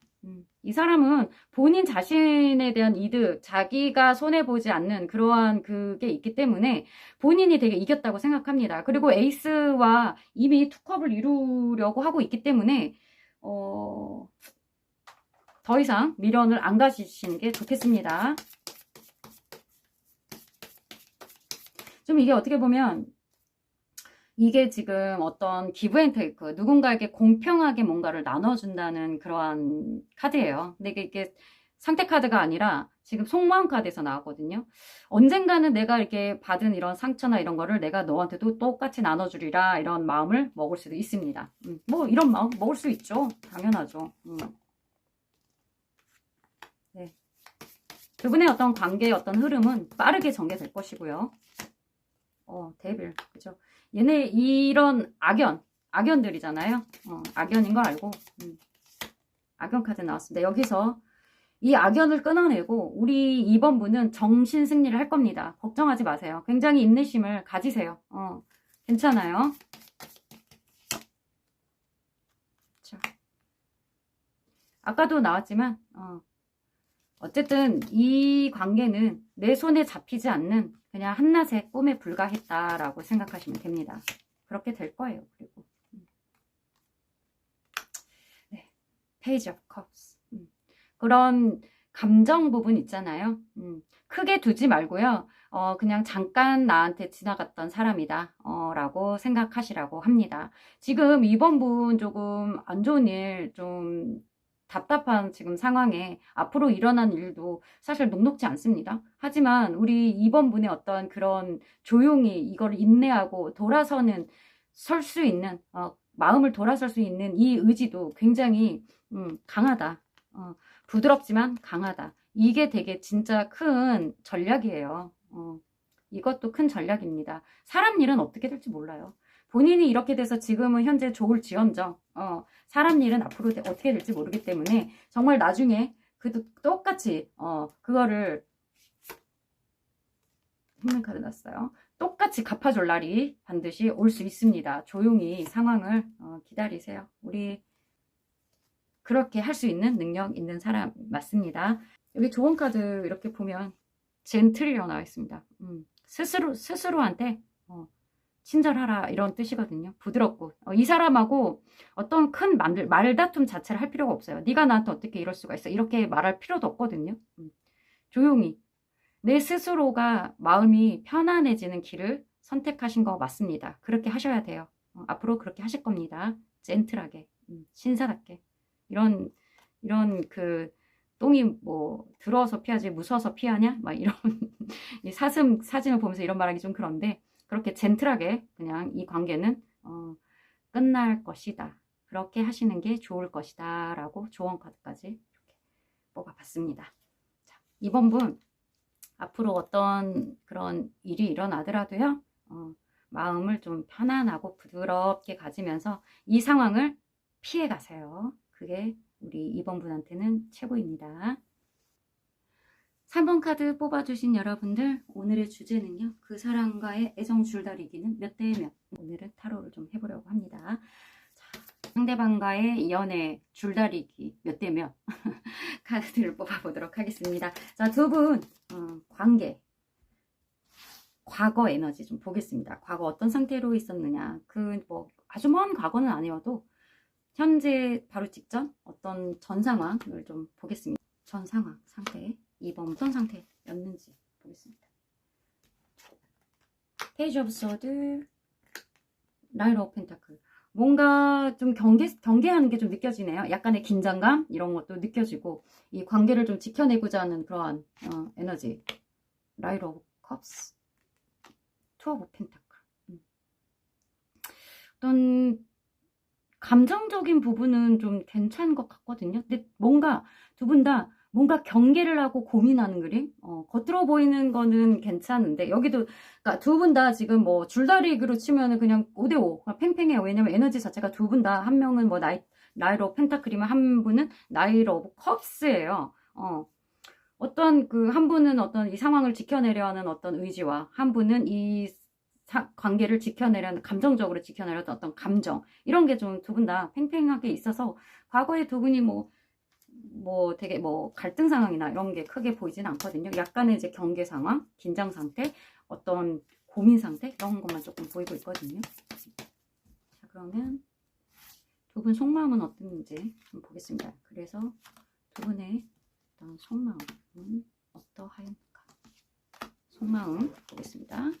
이 사람은 본인 자신에 대한 이득, 자기가 손해보지 않는 그러한 그게 있기 때문에 본인이 되게 이겼다고 생각합니다. 그리고 에이스와 이미 2컵을 이루려고 하고 있기 때문에 더 이상 미련을 안 가지시는 게 좋겠습니다. 좀 이게 어떻게 보면 이게 지금 어떤 기브 앤 테이크, 누군가에게 공평하게 뭔가를 나눠준다는 그러한 카드예요. 근데 이게 상태 카드가 아니라 지금 속마음 카드에서 나왔거든요. 언젠가는 내가 이렇게 받은 이런 상처나 이런 거를 내가 너한테도 똑같이 나눠주리라 이런 마음을 먹을 수도 있습니다. 뭐 이런 마음 먹을 수 있죠. 당연하죠. 네. 두 분의 어떤 관계의 어떤 흐름은 빠르게 전개될 것이고요. 데빌, 그죠? 얘네 이런 악연들이잖아요. 악연인 거 알고 악연 카드 나왔습니다. 여기서 이 악연을 끊어내고 우리 2번 분은 정신 승리를 할 겁니다. 걱정하지 마세요. 굉장히 인내심을 가지세요. 괜찮아요. 자, 아까도 나왔지만 어쨌든 이 관계는 내 손에 잡히지 않는 그냥 한낮의 꿈에 불과했다라고 생각하시면 됩니다. 그렇게 될 거예요. 그리고 네, 페이지 오브 컵스. 그런 감정 부분 있잖아요. 크게 두지 말고요. 그냥 잠깐 나한테 지나갔던 사람이다 라고 생각하시라고 합니다. 지금 2번 분 조금 안 좋은 일 좀 답답한 지금 상황에 앞으로 일어난 일도 사실 녹록지 않습니다. 하지만 우리 2번 분의 어떤 그런 조용히 이걸 인내하고 돌아서는 설 수 있는 마음을 돌아설 수 있는 이 의지도 굉장히 강하다. 부드럽지만 강하다. 이게 되게 진짜 큰 전략이에요. 이것도 큰 전략입니다. 사람 일은 어떻게 될지 몰라요. 본인이 이렇게 돼서 지금은 현재 좋을지언정 사람 일은 앞으로 어떻게 될지 모르기 때문에 정말 나중에 그도 똑같이 그거를 힘든 카드 났어요. 똑같이 갚아줄 날이 반드시 올 수 있습니다. 조용히 상황을 기다리세요. 우리 그렇게 할 수 있는 능력 있는 사람 맞습니다. 여기 좋은 카드 이렇게 보면 젠틀이라고 나와 있습니다. 스스로한테 친절하라 이런 뜻이거든요. 부드럽고 이 사람하고 어떤 큰 말다툼 자체를 할 필요가 없어요. 네가 나한테 어떻게 이럴 수가 있어 이렇게 말할 필요도 없거든요. 조용히 내 스스로가 마음이 편안해지는 길을 선택하신 거 맞습니다. 그렇게 하셔야 돼요. 앞으로 그렇게 하실 겁니다. 젠틀하게 신사답게 이런 그 똥이 뭐 들어서 피하지 무서워서 피하냐 막 이런 이 사진을 보면서 이런 말하기 좀 그런데 그렇게 젠틀하게 그냥 이 관계는 끝날 것이다. 그렇게 하시는 게 좋을 것이다 라고 조언 카드까지 이렇게 뽑아봤습니다. 자, 2번 분 앞으로 어떤 그런 일이 일어나더라도요 마음을 좀 편안하고 부드럽게 가지면서 이 상황을 피해 가세요. 그게 우리 2번 분한테는 최고입니다. 3번 카드 뽑아주신 여러분들, 오늘의 주제는요, 그 사람과의 애정 줄다리기는 몇 대 몇. 오늘은 타로를 좀 해보려고 합니다. 자, 상대방과의 연애 줄다리기 몇 대 몇 카드들을 뽑아보도록 하겠습니다. 자, 두 분 관계, 과거 에너지 좀 보겠습니다. 과거 어떤 상태로 있었느냐. 그 뭐 아주 먼 과거는 아니어도 현재 바로 직전 어떤 전 상황을 좀 보겠습니다. 전 상황, 상태, 이번 어떤 상태였는지 보겠습니다. 페이지 오브 소드, 나이트 오브 펜타클. 뭔가 좀 경계하는 게 좀 느껴지네요. 약간의 긴장감 이런 것도 느껴지고, 이 관계를 좀 지켜내고자 하는 그러한 에너지. 나이트 오브 컵스, 투 오브 펜타클. 어떤 감정적인 부분은 좀 괜찮은 것 같거든요. 근데 뭔가 두 분 다 뭔가 경계를 하고 고민하는 그림? 겉으로 보이는 거는 괜찮은데, 여기도, 그러니까 두 분 다 지금 뭐 줄다리기로 치면은 그냥 5대5. 팽팽해요. 왜냐면 에너지 자체가 두 분 다, 한 명은 뭐 나이트 오브 펜타클이면 한 분은 나이트 오브 컵스예요. 어떤 한 분은 어떤 이 상황을 지켜내려 하는 어떤 의지와, 한 분은 이 관계를 지켜내려는, 감정적으로 지켜내려는 어떤 감정, 이런 게 좀 두 분 다 팽팽하게 있어서, 과거에 두 분이 되게 갈등 상황이나 이런 게 크게 보이진 않거든요. 약간의 이제 경계 상황, 긴장 상태, 어떤 고민 상태, 이런 것만 조금 보이고 있거든요. 자, 그러면 두 분 속마음은 어땠는지 좀 보겠습니다. 그래서 두 분의 어떤 속마음은 어떠하였는가? 속마음 보겠습니다.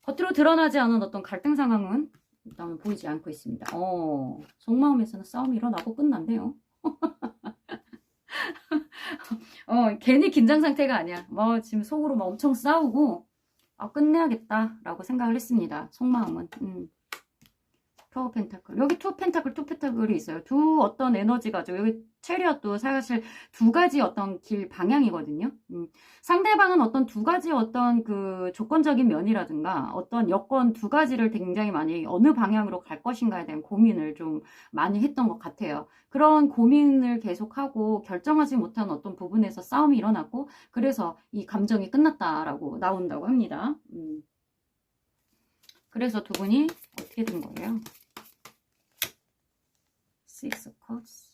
겉으로 드러나지 않은 어떤 갈등 상황은 일단 보이지 않고 있습니다. 속마음에서는 싸움이 일어나고 끝났네요. 괜히 긴장 상태가 아니야. 지금 속으로 엄청 싸우고, 끝내야겠다라고 생각을 했습니다. 속마음은. 투 펜타클. 여기 투 펜타클이 있어요. 두 어떤 에너지 가지고, 여기 체리엇도 사실 두 가지 어떤 길 방향이거든요. 상대방은 어떤 두 가지 어떤 그 조건적인 면이라든가 어떤 여건 두 가지를 굉장히 많이 어느 방향으로 갈 것인가에 대한 고민을 좀 많이 했던 것 같아요. 그런 고민을 계속하고 결정하지 못한 어떤 부분에서 싸움이 일어났고, 그래서 이 감정이 끝났다라고 나온다고 합니다. 그래서 두 분이 어떻게 된 거예요? Six of Cups.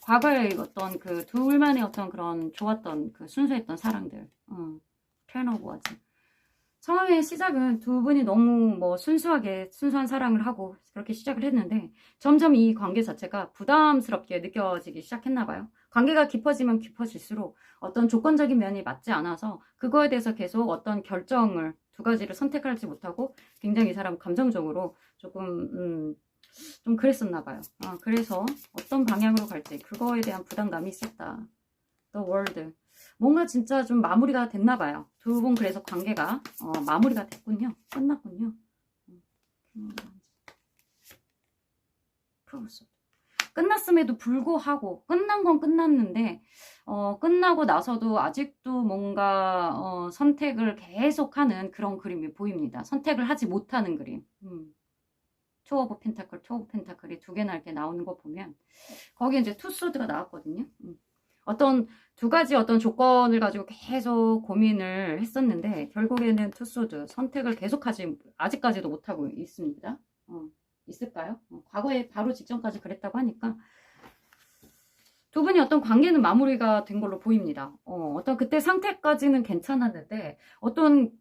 과거에 어떤 그 둘만의 어떤 그런 좋았던 그 순수했던 사랑들. Ten of Wands. 처음에 시작은 두 분이 너무 순수한 사랑을 하고 그렇게 시작을 했는데, 점점 이 관계 자체가 부담스럽게 느껴지기 시작했나 봐요. 관계가 깊어지면 깊어질수록 어떤 조건적인 면이 맞지 않아서 그거에 대해서 계속 어떤 결정을 두 가지를 선택하지 못하고, 굉장히 이 사람 감정적으로 조금 좀 그랬었나 봐요. 그래서 어떤 방향으로 갈지 그거에 대한 부담감이 있었다. The World. 뭔가 진짜 좀 마무리가 됐나 봐요. 두 분 그래서 관계가 마무리가 됐군요. 끝났군요. 끝났음에도 불구하고, 끝난 건 끝났는데 끝나고 나서도 아직도 뭔가 선택을 계속하는 그런 그림이 보입니다. 선택을 하지 못하는 그림. 투 오브 펜타클이 두 개나 이렇게 나오는 거 보면, 거기에 이제 투 소드가 나왔거든요. 어떤 두 가지 어떤 조건을 가지고 계속 고민을 했었는데, 결국에는 투 소드, 선택을 아직까지도 못하고 있습니다. 있을까요? 과거에 바로 직전까지 그랬다고 하니까 두 분이 어떤 관계는 마무리가 된 걸로 보입니다. 어떤 그때 상태까지는 괜찮았는데, 어떤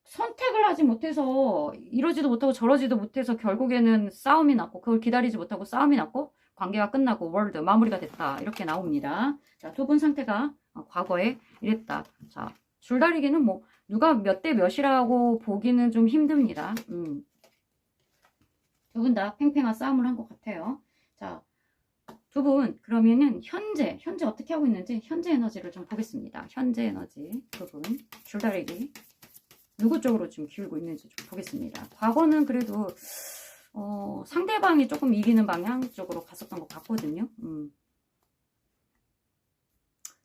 선택을 하지 못해서 이러지도 못하고 저러지도 못해서 결국에는 싸움이 났고, 그걸 기다리지 못하고 싸움이 났고, 관계가 끝나고 월드 마무리가 됐다, 이렇게 나옵니다. 자, 두 분 상태가 과거에 이랬다. 자, 줄다리기는 누가 몇 대 몇이라고 보기는 좀 힘듭니다. 두 분 다 팽팽한 싸움을 한 것 같아요. 자, 두 분 그러면은 현재 어떻게 하고 있는지 현재 에너지를 좀 보겠습니다. 현재 에너지 두 분 줄다리기 누구 쪽으로 지금 기울고 있는지 좀 보겠습니다. 과거는 그래도 상대방이 조금 이기는 방향 쪽으로 갔었던 것 같거든요.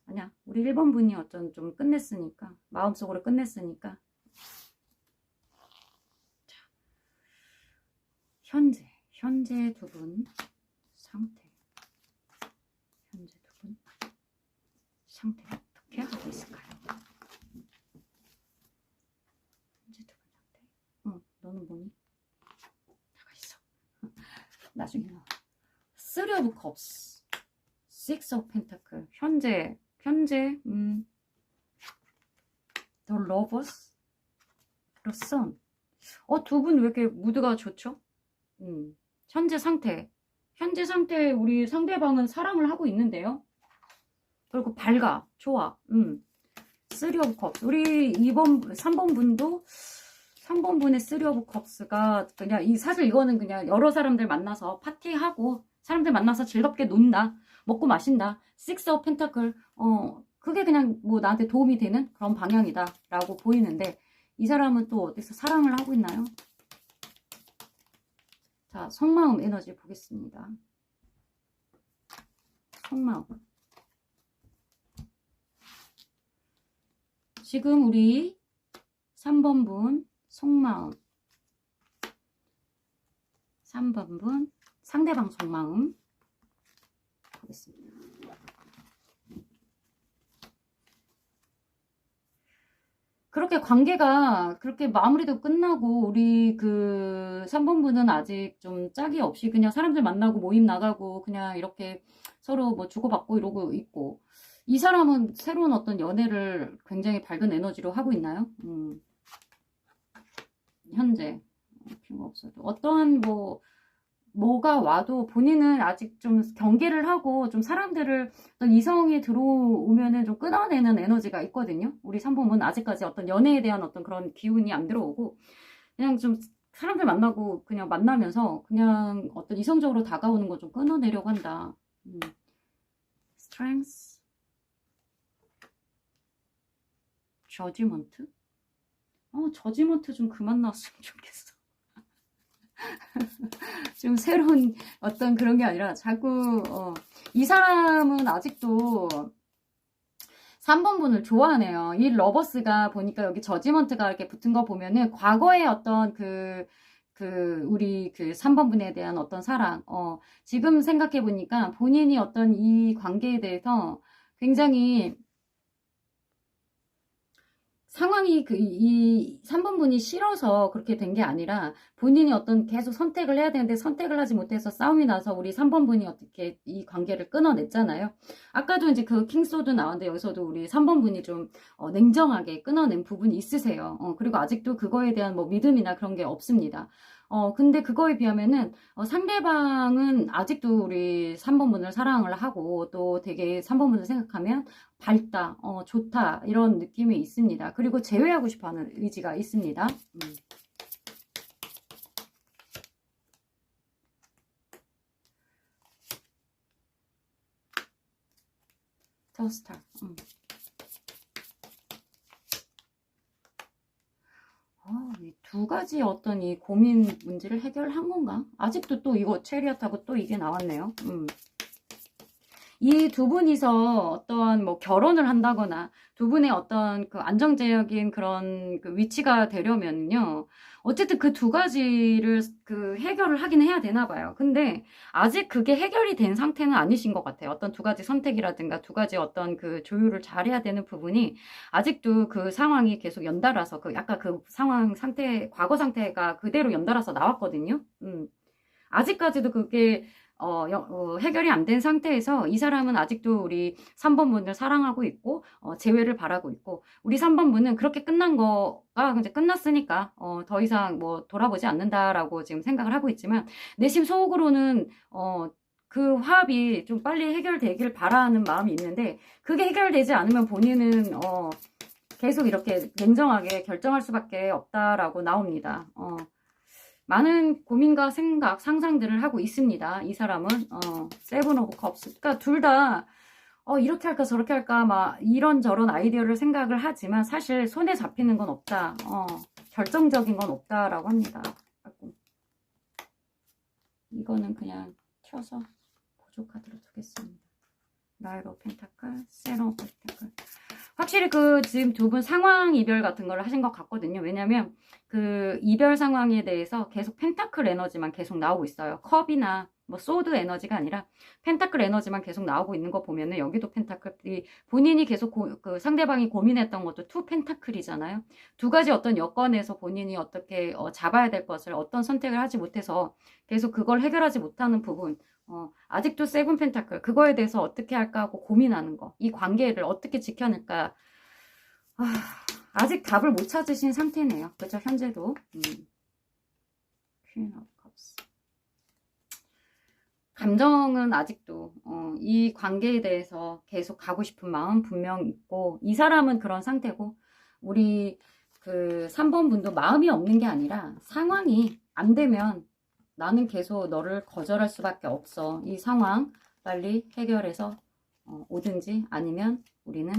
아니야, 우리 1번 분이 어쩐 좀 끝냈으니까, 마음속으로 끝냈으니까. 자, 현재 두 분 상태. 현재 두 분 상태 어떻게 하고 있을까요? 현재 두 분 상태. 너는 뭐니? 나가 있어. 나중에 나와. Three of Cups, Six of Pentacles. 현재, The Lovers, The Sun. 두 분 왜 이렇게 무드가 좋죠? 현재 상태. 현재 상태에 우리 상대방은 사랑을 하고 있는데요. 그리고 밝아, 좋아. Three of Cups. 우리 3번 분도 3번 분의 Three of Cups가 그냥 사실 이거는 그냥 여러 사람들 만나서 파티하고 사람들 만나서 즐겁게 논다, 먹고 마신다. Six of Pentacles. 그게 그냥 뭐 나한테 도움이 되는 그런 방향이다 라고 보이는데, 이 사람은 또 어디서 사랑을 하고 있나요? 자, 속마음 에너지 보겠습니다. 속마음. 지금 우리 3번 분 속마음. 3번 분 상대방 속마음 보겠습니다. 그렇게 관계가 그렇게 마무리도 끝나고 우리 그 3번 분은 아직 좀 짝이 없이 그냥 사람들 만나고 모임 나가고 그냥 이렇게 서로 뭐 주고받고 이러고 있고, 이 사람은 새로운 어떤 연애를 굉장히 밝은 에너지로 하고 있나요? 현재 필요가 없어도 어떠한 뭐가 와도 본인은 아직 좀 경계를 하고 좀 사람들을 어떤 이성이 들어오면은 좀 끊어내는 에너지가 있거든요. 우리 3번은 아직까지 어떤 연애에 대한 어떤 그런 기운이 안 들어오고 그냥 좀 사람들 만나고 그냥 만나면서 그냥 어떤 이성적으로 다가오는 거 좀 끊어내려고 한다. Strength, Judgment. 저지먼트 좀 그만 나왔으면 좋겠어. 좀 새로운 어떤 그런 게 아니라 자꾸 이 사람은 아직도 3번 분을 좋아하네요. 이 러버스가 보니까 여기 저지먼트가 이렇게 붙은 거 보면은 과거의 어떤 우리 3번 분에 대한 어떤 사랑, 지금 생각해 보니까 본인이 어떤 이 관계에 대해서 굉장히 상황이 이 3번 분이 싫어서 그렇게 된 게 아니라 본인이 어떤 계속 선택을 해야 되는데 선택을 하지 못해서 싸움이 나서 우리 3번 분이 어떻게 이 관계를 끊어냈잖아요. 아까도 이제 그 킹소드 나왔는데 여기서도 우리 3번 분이 좀 냉정하게 끊어낸 부분이 있으세요. 그리고 아직도 그거에 대한 뭐 믿음이나 그런 게 없습니다. 근데 그거에 비하면은 상대방은 아직도 우리 3번 분을 사랑을 하고 또 되게 3번 분을 생각하면 밝다, 좋다 이런 느낌이 있습니다. 그리고 제외하고 싶어하는 의지가 있습니다. 터스타. 이 두 가지 어떤 이 고민 문제를 해결한 건가? 아직도 또 이거 체리엇하고 또 이게 나왔네요. 이 두 분이서 어떠한 뭐 결혼을 한다거나 두 분의 어떤 그 안정적인 그런 그 위치가 되려면요. 어쨌든 그 두 가지를 해결을 하긴 해야 되나 봐요. 근데 아직 그게 해결이 된 상태는 아니신 것 같아요. 어떤 두 가지 선택이라든가 두 가지 어떤 그 조율을 잘 해야 되는 부분이 아직도 그 상황이 계속 연달아서 약간 그 상황 상태, 과거 상태가 그대로 연달아서 나왔거든요. 아직까지도 그게 해결이 안 된 상태에서 이 사람은 아직도 우리 3번 분을 사랑하고 있고 재회를 바라고 있고, 우리 3번 분은 그렇게 끝난 거가 이제 끝났으니까 더 이상 뭐 돌아보지 않는다라고 지금 생각을 하고 있지만 내심 속으로는 그 화합이 좀 빨리 해결되길 바라는 마음이 있는데, 그게 해결되지 않으면 본인은 계속 이렇게 냉정하게 결정할 수밖에 없다라고 나옵니다. 많은 고민과 생각, 상상들을 하고 있습니다. 이 사람은 세븐 오브 컵스. 그러니까 둘 다 이렇게 할까 저렇게 할까 막 이런저런 아이디어를 생각을 하지만 사실 손에 잡히는 건 없다. 결정적인 건 없다라고 합니다. 이거는 그냥 켜서 보조 카드로 두겠습니다. 나이트 오브 펜타클, 세븐 오브 펜타클. 확실히 지금 두 분 상황 이별 같은 걸 하신 것 같거든요. 왜냐면 그 이별 상황에 대해서 계속 펜타클 에너지만 계속 나오고 있어요. 컵이나 뭐 소드 에너지가 아니라 펜타클 에너지만 계속 나오고 있는 거 보면은 여기도 펜타클이 본인이 계속 그 상대방이 고민했던 것도 투 펜타클이잖아요. 두 가지 어떤 여건에서 본인이 어떻게 잡아야 될 것을 어떤 선택을 하지 못해서 계속 그걸 해결하지 못하는 부분, 아직도 세븐 펜타클 그거에 대해서 어떻게 할까 하고 고민하는 거, 이 관계를 어떻게 지켜낼까. 아직 답을 못 찾으신 상태네요. 그죠? 현재도. 퀸 오브 컵스. 감정은 아직도 이 관계에 대해서 계속 가고 싶은 마음 분명 있고, 이 사람은 그런 상태고, 우리 그 3번 분도 마음이 없는 게 아니라 상황이 안 되면 나는 계속 너를 거절할 수밖에 없어. 이 상황 빨리 해결해서 오든지 아니면 우리는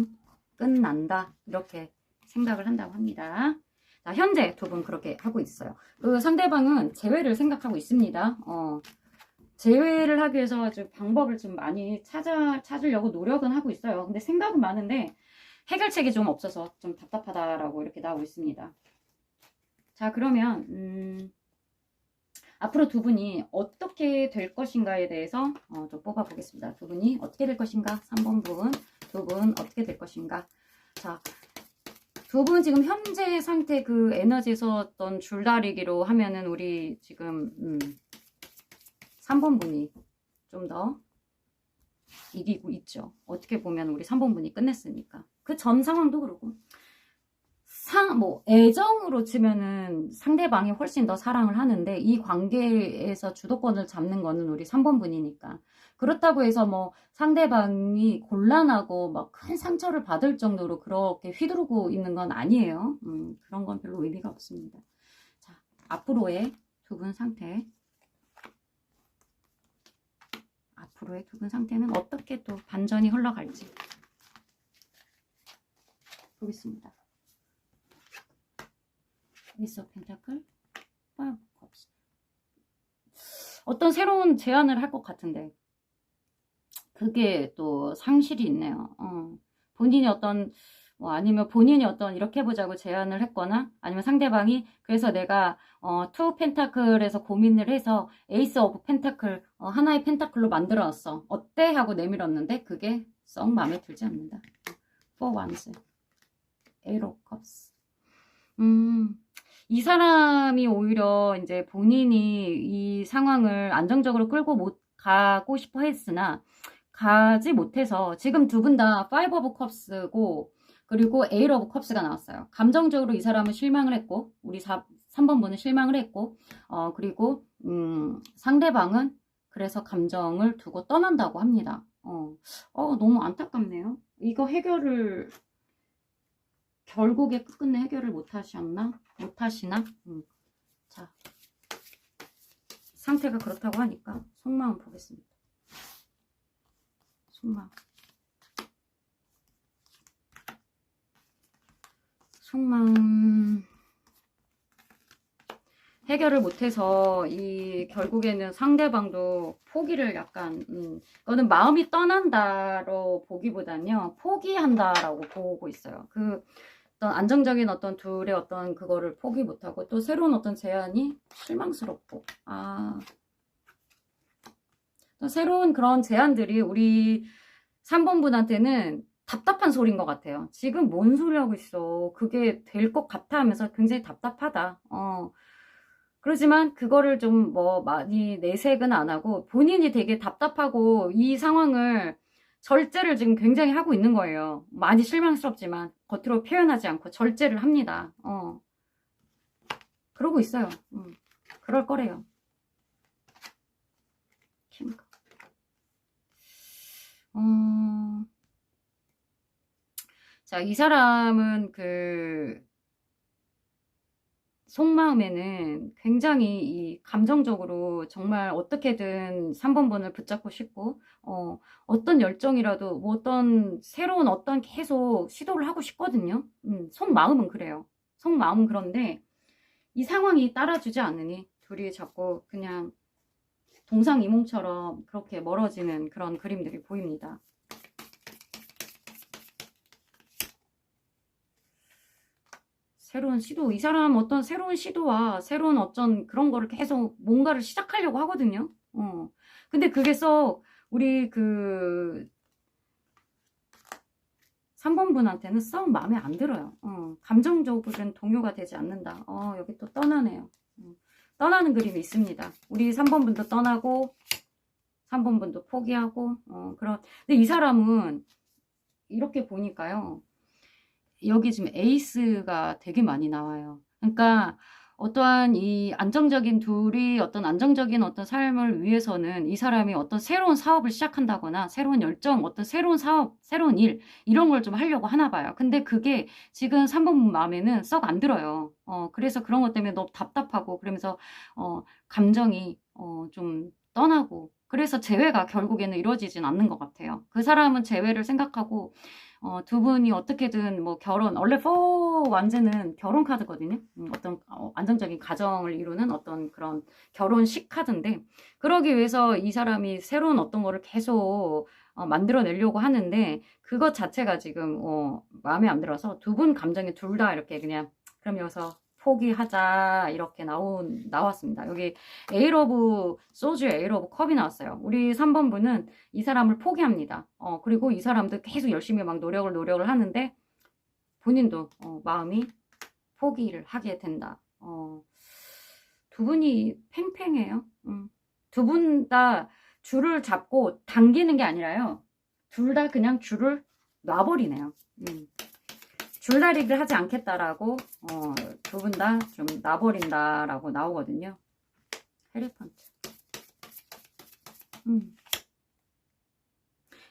끝난다. 이렇게 생각을 한다고 합니다. 자, 현재 두 분 그렇게 하고 있어요. 그 상대방은 재회를 생각하고 있습니다. 재회를 하기 위해서 좀 방법을 좀 많이 찾으려고 노력은 하고 있어요. 근데 생각은 많은데 해결책이 좀 없어서 좀 답답하다라고 이렇게 나오고 있습니다. 자, 그러면 앞으로 두 분이 어떻게 될 것인가에 대해서 좀 뽑아보겠습니다. 두 분이 어떻게 될 것인가? 3번 분, 두 분 어떻게 될 것인가? 자, 두 분 지금 현재 상태 그 에너지에서 어떤 줄다리기로 하면은 우리 지금 3번 분이 좀 더 이기고 있죠. 어떻게 보면 우리 3번 분이 끝냈으니까. 그 전 상황도 그렇고. 뭐 애정으로 치면은 상대방이 훨씬 더 사랑을 하는데 이 관계에서 주도권을 잡는 거는 우리 3번 분이니까. 그렇다고 해서 뭐 상대방이 곤란하고 막 큰 상처를 받을 정도로 그렇게 휘두르고 있는 건 아니에요. 그런 건 별로 의미가 없습니다. 자, 앞으로의 두 분 상태. 앞으로의 두 분 상태는 어떻게 또 반전이 흘러갈지 보겠습니다. 에이스 오브 펜타클, 파이브 컵스. 어떤 새로운 제안을 할 것 같은데 그게 또 상실이 있네요. 본인이 어떤 아니면 본인이 어떤 이렇게 해보자고 제안을 했거나 아니면 상대방이 그래서 내가 투 펜타클에서 고민을 해서 에이스 오브 펜타클 하나의 펜타클로 만들어놨어. 어때? 하고 내밀었는데 그게 썩 마음에 들지 않는다. For once. Eight of Cups. 이 사람이 오히려 이제 본인이 이 상황을 안정적으로 끌고 못 가고 싶어 했으나 가지 못해서 지금 두 분 다 Five of Cups고 그리고 Eight of Cups가 나왔어요. 감정적으로 이 사람은 실망을 했고 우리 3번 분은 실망을 했고 그리고 상대방은 그래서 감정을 두고 떠난다고 합니다. 너무 안타깝네요. 이거 해결을 결국에 끝끝내 해결을 못 하시나? 자, 상태가 그렇다고 하니까 속마음 보겠습니다. 속마음 해결을 못해서 이 결국에는 상대방도 포기를 약간 이거는 마음이 떠난다로 보기보다는요 포기한다라고 보고 있어요. 그 어떤 안정적인 어떤 둘의 어떤 그거를 포기 못하고 또 새로운 어떤 제안이 실망스럽고 또 새로운 그런 제안들이 우리 3번 분한테는 답답한 소리인 것 같아요. 지금 뭔 소리 하고 있어. 그게 될 것 같아 하면서 굉장히 답답하다. 그러지만 그거를 좀 뭐 많이 내색은 안 하고 본인이 되게 답답하고 이 상황을 절제를 지금 굉장히 하고 있는 거예요. 많이 실망스럽지만 겉으로 표현하지 않고 절제를 합니다. 그러고 있어요. 그럴 거래요. 자, 이 사람은 그 속마음에는 굉장히 이 감정적으로 정말 어떻게든 3번 분을 붙잡고 싶고 어떤 열정이라도 뭐 어떤 새로운 어떤 계속 시도를 하고 싶거든요. 속마음은 그래요. 속마음은 그런데 이 상황이 따라주지 않으니 둘이 자꾸 그냥 동상이몽처럼 그렇게 멀어지는 그런 그림들이 보입니다. 새로운 시도, 이 사람 어떤 새로운 시도와 새로운 어떤 그런 거를 계속 뭔가를 시작하려고 하거든요. 근데 그게 썩 우리 그 3번 분한테는 썩 마음에 안 들어요. 감정적으로는 동요가 되지 않는다. 여기 또 떠나네요. 떠나는 그림이 있습니다. 우리 3번 분도 떠나고 3번 분도 포기하고 근데 이 사람은 이렇게 보니까요. 여기 지금 에이스가 되게 많이 나와요. 그러니까 어떠한 이 안정적인 둘이 어떤 안정적인 어떤 삶을 위해서는 이 사람이 어떤 새로운 사업을 시작한다거나 새로운 열정, 어떤 새로운 사업, 새로운 일 이런 걸 좀 하려고 하나 봐요. 근데 그게 지금 3번 마음에는 썩 안 들어요. 그래서 그런 것 때문에 너무 답답하고 그러면서 감정이 좀 떠나고 그래서 재회가 결국에는 이루어지진 않는 것 같아요. 그 사람은 재회를 생각하고 두 분이 어떻게든 뭐 결혼, 원래 4 완제는 결혼 카드거든요. 어떤 안정적인 가정을 이루는 어떤 그런 결혼식 카드인데, 그러기 위해서 이 사람이 새로운 어떤 거를 계속 만들어내려고 하는데, 그것 자체가 지금 마음에 안 들어서 두 분 감정이 둘 다 이렇게 그냥, 그럼 여기서 포기하자 이렇게 나왔습니다. 여기 에일 오브 소주에 에일 오브 컵이 나왔어요. 우리 3번 분은 이 사람을 포기합니다. 그리고 이 사람도 계속 열심히 막 노력을 하는데 본인도 마음이 포기를 하게 된다. 두 분이 팽팽해요. 두 분 다 줄을 잡고 당기는 게 아니라요. 둘 다 그냥 줄을 놔버리네요. 줄다리기를 하지 않겠다라고 두 분 다 좀 놔버린다라고 나오거든요. 헤리펀트.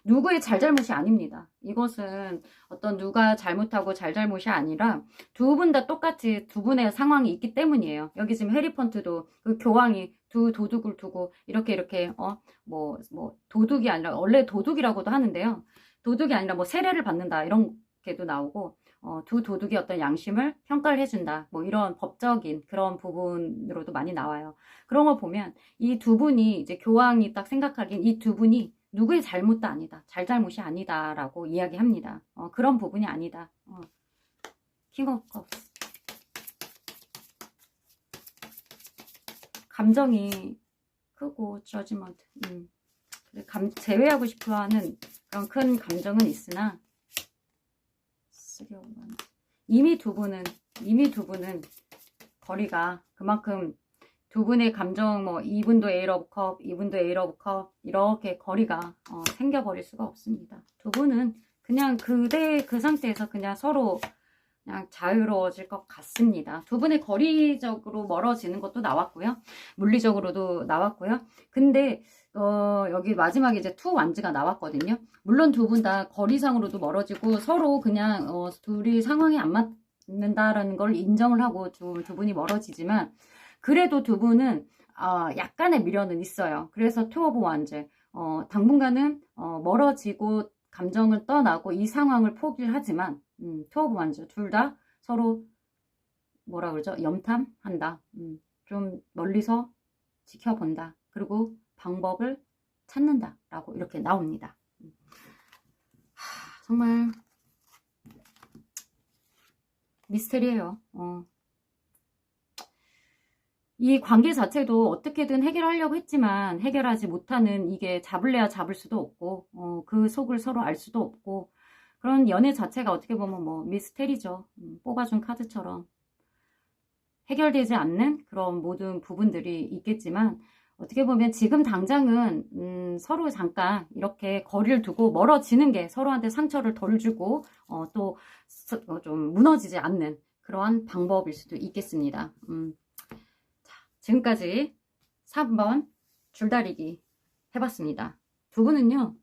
누구의 잘잘못이 아닙니다. 이것은 어떤 누가 잘못하고 잘잘못이 아니라 두 분 다 똑같이 두 분의 상황이 있기 때문이에요. 여기 지금 해리펀트도 그 교황이 두 도둑을 두고 이렇게 뭐 도둑이 아니라 원래 도둑이라고도 하는데요. 도둑이 아니라 뭐 세례를 받는다 이런 게도 나오고 두 도둑이 어떤 양심을 평가를 해준다. 뭐 이런 법적인 그런 부분으로도 많이 나와요. 그런 걸 보면 이 두 분이 이제 교황이 딱 생각하기엔 이 두 분이 누구의 잘못도 아니다. 잘잘못이 아니다라고 이야기합니다. 그런 부분이 아니다. 킹 오브 컵스. 감정이 크고 저지먼트. 제외하고 싶어하는 그런 큰 감정은 있으나 이미 두 분은 거리가 그만큼 두 분의 감정 뭐 이분도 에일 오브 컵, 이분도 에일 오브 컵 이렇게 거리가 생겨버릴 수가 없습니다. 두 분은 그냥 그 상태에서 그냥 서로 그냥 자유로워질 것 같습니다. 두 분의 거리적으로 멀어지는 것도 나왔고요. 물리적으로도 나왔고요. 근데 여기 마지막에 이제 투 완즈가 나왔거든요. 물론 두 분 다 거리상으로도 멀어지고 서로 그냥 둘이 상황이 안 맞는다라는 걸 인정을 하고 두 분이 멀어지지만 그래도 두 분은 약간의 미련은 있어요. 그래서 투 오브 완즈 당분간은 멀어지고 감정을 떠나고 이 상황을 포기를 하지만 투 오브 완즈 둘 다 서로 뭐라 그러죠? 염탐한다. 좀 멀리서 지켜본다. 그리고 방법을 찾는다 라고 이렇게 나옵니다. 정말 미스테리예요. 이 관계 자체도 어떻게든 해결하려고 했지만 해결하지 못하는 이게 잡을래야 잡을 수도 없고 그 속을 서로 알 수도 없고 그런 연애 자체가 어떻게 보면 뭐 미스테리죠. 뽑아준 카드처럼 해결되지 않는 그런 모든 부분들이 있겠지만 어떻게 보면 지금 당장은 서로 잠깐 이렇게 거리를 두고 멀어지는 게 서로한테 상처를 덜 주고 또 좀 무너지지 않는 그러한 방법일 수도 있겠습니다. 자, 지금까지 3번 줄다리기 해봤습니다. 두 분은요,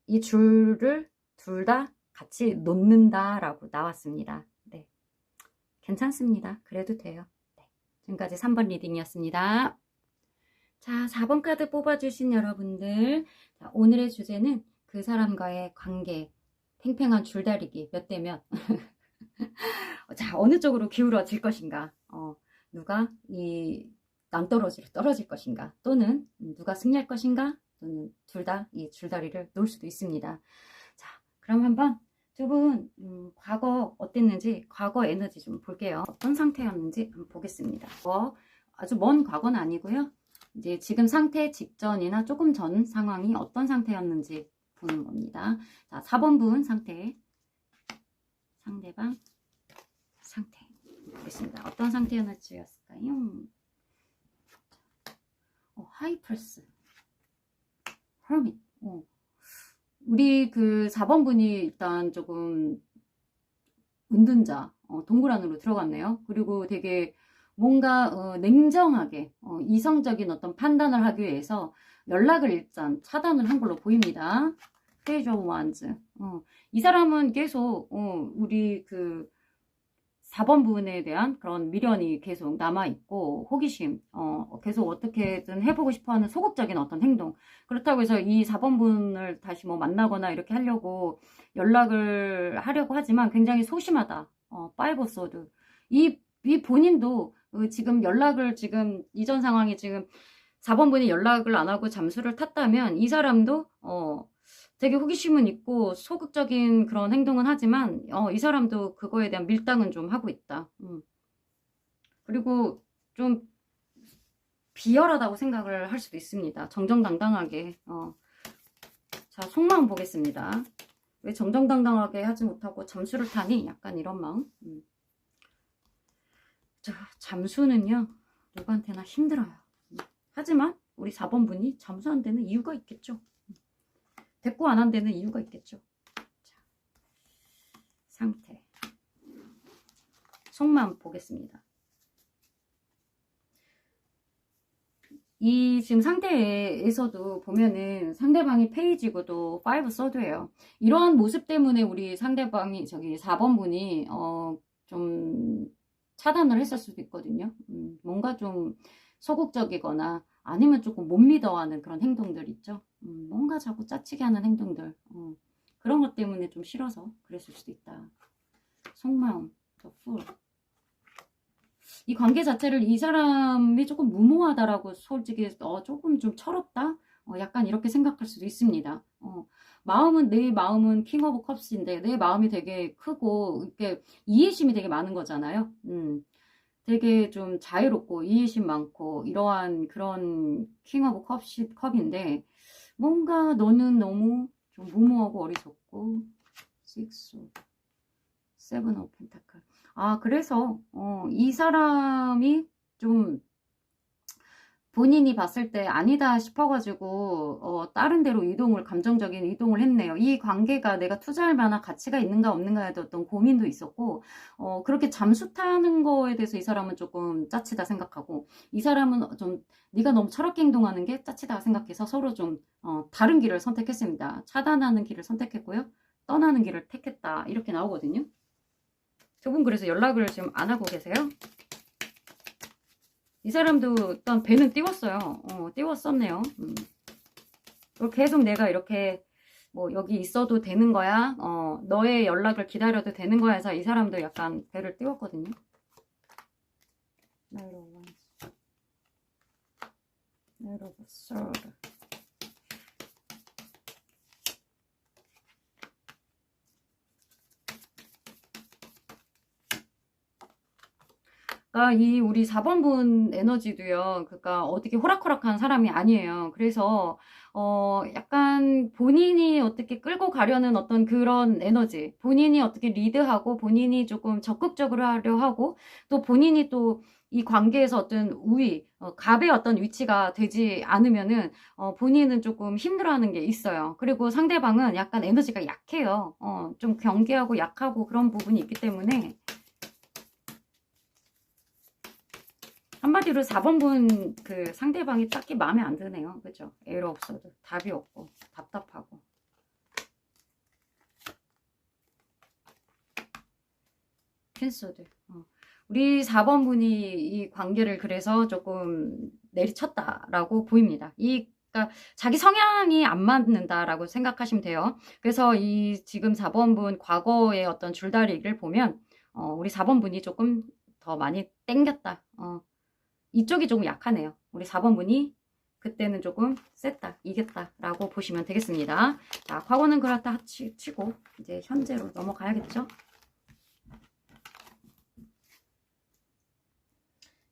이 줄을 둘 다 같이 놓는다라고 나왔습니다. 네, 괜찮습니다. 그래도 돼요. 네, 지금까지 3번 리딩이었습니다. 자, 4번 카드 뽑아주신 여러분들, 자, 오늘의 주제는 그 사람과의 관계, 팽팽한 줄다리기 몇 대 몇. 자, 어느 쪽으로 기울어질 것인가, 누가 이 낭떠러지로 떨어질 것인가, 또는 누가 승리할 것인가, 또는 둘 다 이 줄다리를 놓을 수도 있습니다. 자, 그럼 한번 두 분 과거 어땠는지, 과거 에너지 좀 볼게요. 어떤 상태였는지 한번 보겠습니다. 아주 먼 과거는 아니고요. 이제 지금 상태 직전이나 조금 전 상황이 어떤 상태였는지 보는 겁니다. 자, 4번 분 상태, 상대방 상태 보겠습니다. 어떤 상태였을까요? 하이플스, 허밋. 우리 그 4번 분이 일단 조금 은둔자, 동굴 안으로 들어갔네요. 그리고 되게 뭔가 냉정하게 이성적인 어떤 판단을 하기 위해서 연락을 일단 차단을 한 걸로 보입니다. 페이지 오브 완즈. 이 사람은 계속 우리 그 4번 부분에 대한 그런 미련이 계속 남아있고 호기심, 계속 어떻게든 해보고 싶어하는 소극적인 어떤 행동. 그렇다고 해서 이 4번 분을 다시 뭐 만나거나 이렇게 하려고 연락을 하려고 하지만 굉장히 소심하다. 파이브 소드. 이 본인도 지금 연락을 지금 이전 상황이 지금 4번 분이 연락을 안 하고 잠수를 탔다면 이 사람도 되게 호기심은 있고 소극적인 그런 행동은 하지만 이 사람도 그거에 대한 밀당은 좀 하고 있다. 그리고 좀 비열하다고 생각을 할 수도 있습니다. 정정당당하게. 자, 속마음 보겠습니다. 왜 정정당당하게 하지 못하고 잠수를 타니? 약간 이런 마음. 자, 잠수는요 누구한테나 힘들어요. 하지만 우리 4번 분이 잠수 안 되는 이유가 있겠죠. 대꾸 안 한 데는 이유가 있겠죠. 자, 상태, 속마음 보겠습니다. 이 지금 상태에서도 보면은 상대방이 페이지고도 5 서드예요. 이러한 모습 때문에 우리 상대방이 저기 4번 분이 좀 차단을 했을 수도 있거든요. 뭔가 좀 소극적이거나 아니면 조금 못 믿어하는 그런 행동들 있죠. 뭔가 자꾸 짜치게 하는 행동들. 그런 것 때문에 좀 싫어서 그랬을 수도 있다. 속마음, 더 풀. 이 관계 자체를 이 사람이 조금 무모하다라고 솔직히 조금 좀 철없다? 약간 이렇게 생각할 수도 있습니다. 내 마음은 킹 오브 컵스인데 내 마음이 되게 크고 이렇게 이해심이 되게 많은 거잖아요. 되게 좀 자유롭고 이해심 많고 이러한 그런 킹 오브 컵인데 뭔가 너는 너무 좀 무모하고 어리석고 6, 7 오브 펜타클. 그래서 이 사람이 좀 본인이 봤을 때 아니다 싶어가지고 다른 데로 감정적인 이동을 했네요. 이 관계가 내가 투자할 만한 가치가 있는가 없는가에 대한 어떤 고민도 있었고 그렇게 잠수 타는 거에 대해서 이 사람은 조금 짜치다 생각하고 이 사람은 좀 네가 너무 철없게 행동하는 게 짜치다 생각해서 서로 좀 다른 길을 선택했습니다. 차단하는 길을 선택했고요. 떠나는 길을 택했다. 이렇게 나오거든요. 두 분 그래서 연락을 지금 안 하고 계세요? 이 사람도 일단 배는 띄웠어요. 띄웠었네요. 계속 내가 이렇게 뭐 여기 있어도 되는 거야? 너의 연락을 기다려도 되는 거야? 해서 이 사람도 약간 배를 띄웠거든요. 이 우리 4번 분 에너지도요. 그러니까 어떻게 호락호락한 사람이 아니에요. 그래서 약간 본인이 어떻게 끌고 가려는 어떤 그런 에너지, 본인이 어떻게 리드하고 본인이 조금 적극적으로 하려 하고 또 본인이 또 이 관계에서 어떤 우위, 갑의 어떤 위치가 되지 않으면은 본인은 조금 힘들어하는 게 있어요. 그리고 상대방은 약간 에너지가 약해요. 좀 경계하고 약하고 그런 부분이 있기 때문에 한마디로 4번 분 그 상대방이 딱히 마음에 안 드네요. 그죠? 애로 없어도 답이 없고 답답하고. 캔소드. 우리 4번 분이 이 관계를 그래서 조금 내리쳤다라고 보입니다. 그러니까 자기 성향이 안 맞는다라고 생각하시면 돼요. 그래서 이 지금 4번 분 과거의 어떤 줄다리기를 보면 우리 4번 분이 조금 더 많이 땡겼다. 이쪽이 조금 약하네요. 우리 4번 분이 그때는 조금 셌다, 이겼다라고 보시면 되겠습니다. 자, 과거는 그렇다 치고 이제 현재로 넘어가야겠죠.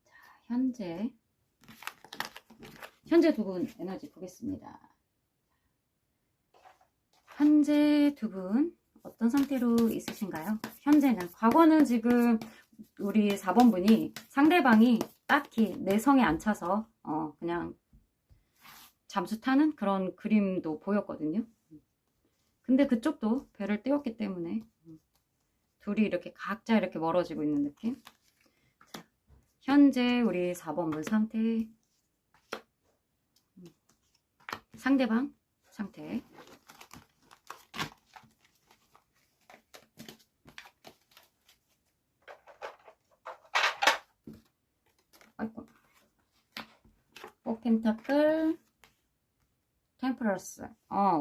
자, 현재 현재 두 분 에너지 보겠습니다. 현재 두 분 어떤 상태로 있으신가요? 현재는. 과거는 지금 우리 4번 분이 상대방이 딱히 내 성에 안 차서 그냥 잠수 타는 그런 그림도 보였거든요. 근데 그쪽도 배를 띄웠기 때문에 둘이 이렇게 각자 이렇게 멀어지고 있는 느낌. 자, 현재 우리 4번 분 상태, 상대방 상태. 아이고. 포켄타클, 템퍼러스.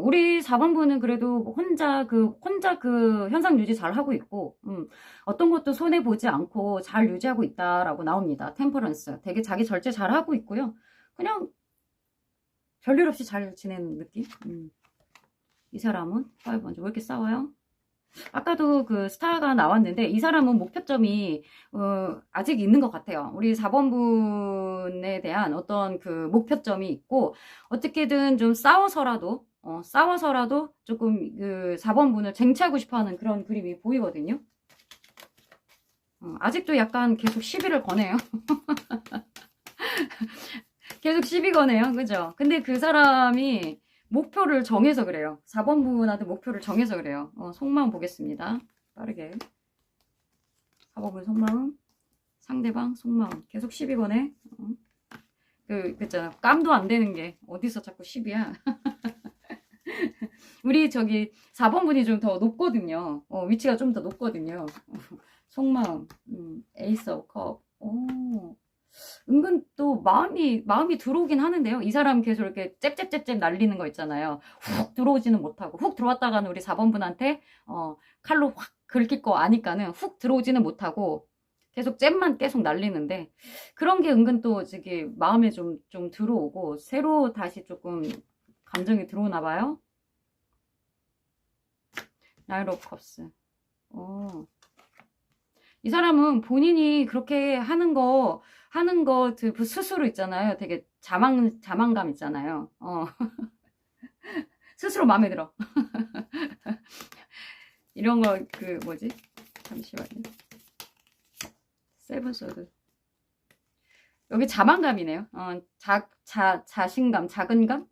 우리 4번 분은 그래도 혼자 그 현상 유지 잘 하고 있고, 어떤 것도 손해 보지 않고 잘 유지하고 있다라고 나옵니다. 템퍼런스. 되게 자기 절제 잘 하고 있고요. 그냥 별일 없이 잘 지내는 느낌. 이 사람은 먼저 왜 이렇게 싸워요? 아까도 그 스타가 나왔는데 이 사람은 목표점이 아직 있는 것 같아요. 우리 4번 분에 대한 어떤 그 목표점이 있고 어떻게든 좀 싸워서라도 조금 그 4번 분을 쟁취하고 싶어하는 그런 그림이 보이거든요. 아직도 약간 계속 시비를 거네요. 계속 시비 거네요. 그죠? 근데 그 사람이 목표를 정해서 그래요. 4번 분한테 목표를 정해서 그래요. 속마음 보겠습니다. 빠르게. 4번 분 속마음, 상대방 속마음. 계속 시비 거네. 그잖아. 깜도 안 되는 게 어디서 자꾸 시비야. 우리 저기 4번 분이 좀 더 높거든요. 위치가 좀 더 높거든요. 속마음, 에이스 오브 컵. 은근 또 마음이 들어오긴 하는데요. 이 사람 계속 이렇게 잽잽잽잽 날리는 거 있잖아요. 훅 들어오지는 못하고 훅 들어왔다가는 우리 4번 분한테 칼로 확 긁힐 거 아니까는 훅 들어오지는 못하고 계속 잽만 계속 날리는데 그런 게 은근 또 저기 마음에 좀 들어오고 새로 다시 조금 감정이 들어오나 봐요. 나이트 오브 컵스. 이 사람은 본인이 그렇게 하는 거 그 스스로 있잖아요. 되게 자만감 있잖아요. 스스로 마음에 들어. 이런 거 그 뭐지? 잠시만요. 세븐 소드. 여기 자만감이네요. 자신감, 자근감?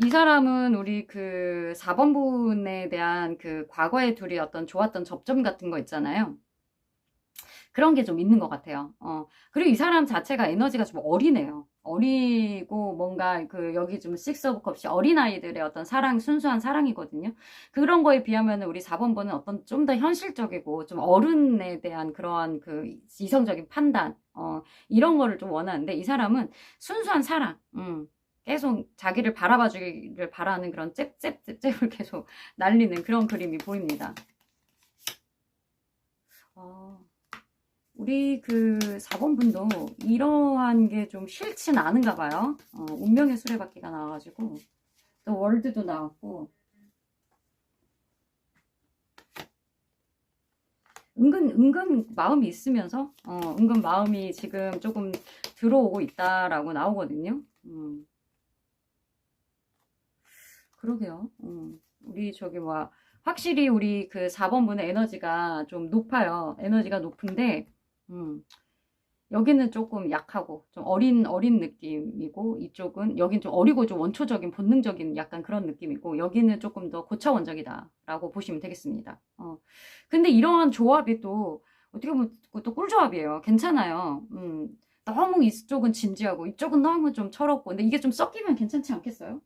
이 사람은 우리 그 4번 분에 대한 그 과거의 둘이 어떤 좋았던 접점 같은 거 있잖아요. 그런 게 좀 있는 것 같아요. 그리고 이 사람 자체가 에너지가 좀 어리네요. 어리고 뭔가 그 여기 좀 식스 오브 컵이 어린아이들의 어떤 사랑, 순수한 사랑이거든요. 그런 거에 비하면 우리 4번 분은 어떤 좀 더 현실적이고 좀 어른에 대한 그러한 그 이성적인 판단, 이런 거를 좀 원하는데 이 사람은 순수한 사랑, 계속 자기를 바라봐 주기를 바라는 그런 잽을 계속 날리는 그런 그림이 보입니다. 우리 그 4번 분도 이러한 게 좀 싫진 않은가 봐요. 운명의 수레바퀴가 나와가지고 또 월드도 나왔고 은근 마음이 있으면서 은근 마음이 지금 조금 들어오고 있다라고 나오거든요. 그러게요. 우리 저기 뭐 확실히 우리 그 4번 분의 에너지가 좀 높아요. 에너지가 높은데 여기는 조금 약하고 좀 어린 느낌이고 이쪽은 여긴 좀 어리고 좀 원초적인 본능적인 약간 그런 느낌이고 여기는 조금 더 고차원적이다 라고 보시면 되겠습니다. 근데 이러한 조합이 또 어떻게 보면 또 꿀조합이에요. 괜찮아요. 너무 이쪽은 진지하고 이쪽은 너무 좀 철없고 근데 이게 좀 섞이면 괜찮지 않겠어요?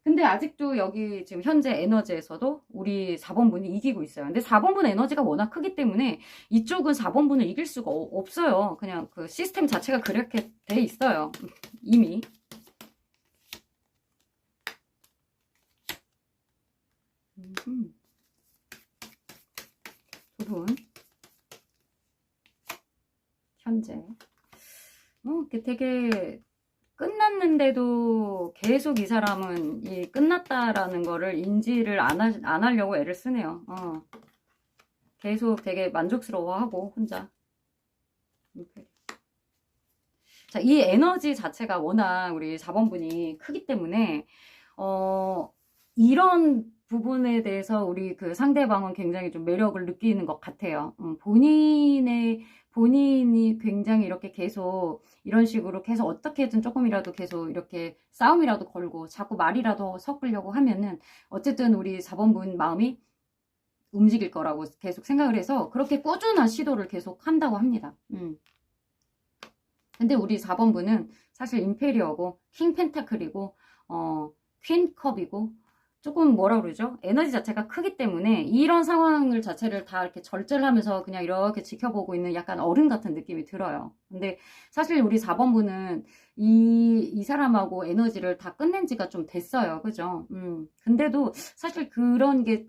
근데 아직도 여기 지금 현재 에너지에서도 우리 4번 분이 이기고 있어요. 근데 4번 분 에너지가 워낙 크기 때문에 이쪽은 4번 분을 이길 수가 없어요. 그냥 그 시스템 자체가 그렇게 돼 있어요. 이미. 두 분. 현재. 되게 끝났는데도 계속 이 사람은 이 끝났다라는 거를 인지를 안 하려고 애를 쓰네요. 계속 되게 만족스러워하고 혼자. 자, 이 에너지 자체가 워낙 우리 4번분이 크기 때문에, 이런 부분에 대해서 우리 그 상대방은 굉장히 좀 매력을 느끼는 것 같아요. 본인이 굉장히 이렇게 계속 이런 식으로 계속 어떻게든 조금이라도 계속 이렇게 싸움이라도 걸고 자꾸 말이라도 섞으려고 하면은 어쨌든 우리 4번분 마음이 움직일 거라고 계속 생각을 해서 그렇게 꾸준한 시도를 계속 한다고 합니다. 근데 우리 4번분은 사실 임페리어고 킹 펜타클이고 퀸 컵이고 조금 뭐라 그러죠? 에너지 자체가 크기 때문에 이런 상황을 자체를 다 이렇게 절제를 하면서 그냥 이렇게 지켜보고 있는 약간 어른 같은 느낌이 들어요. 근데 사실 우리 4번분은 이 사람하고 에너지를 다 끝낸 지가 좀 됐어요. 그죠? 근데도 사실 그런 게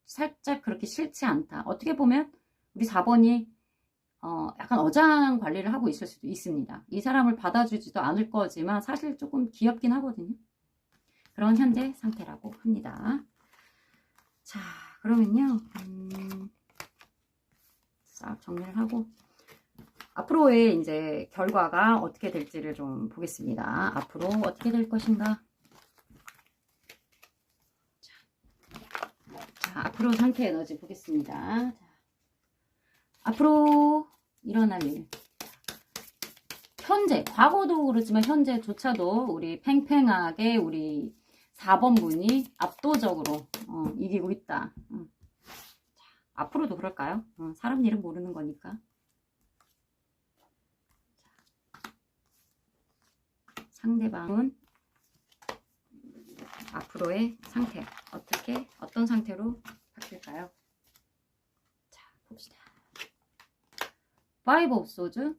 살짝 그렇게 싫지 않다. 어떻게 보면 우리 4번이 약간 어장 관리를 하고 있을 수도 있습니다. 이 사람을 받아주지도 않을 거지만 사실 조금 귀엽긴 하거든요. 그런 현재 상태라고 합니다. 자, 그러면요. 싹 정리를 하고 앞으로의 이제 결과가 어떻게 될지를 좀 보겠습니다. 앞으로 어떻게 될 것인가? 자, 앞으로 상태 에너지 보겠습니다. 자, 앞으로 일어날 일. 현재, 과거도 그렇지만 현재조차도 우리 팽팽하게 우리 4번분이 압도적으로 이기고 있다. 자, 앞으로도 그럴까요? 사람 일은 모르는 거니까. 자, 상대방은 앞으로의 상태 어떤 상태로 바뀔까요? 자, 봅시다. 파이브 오브 소드.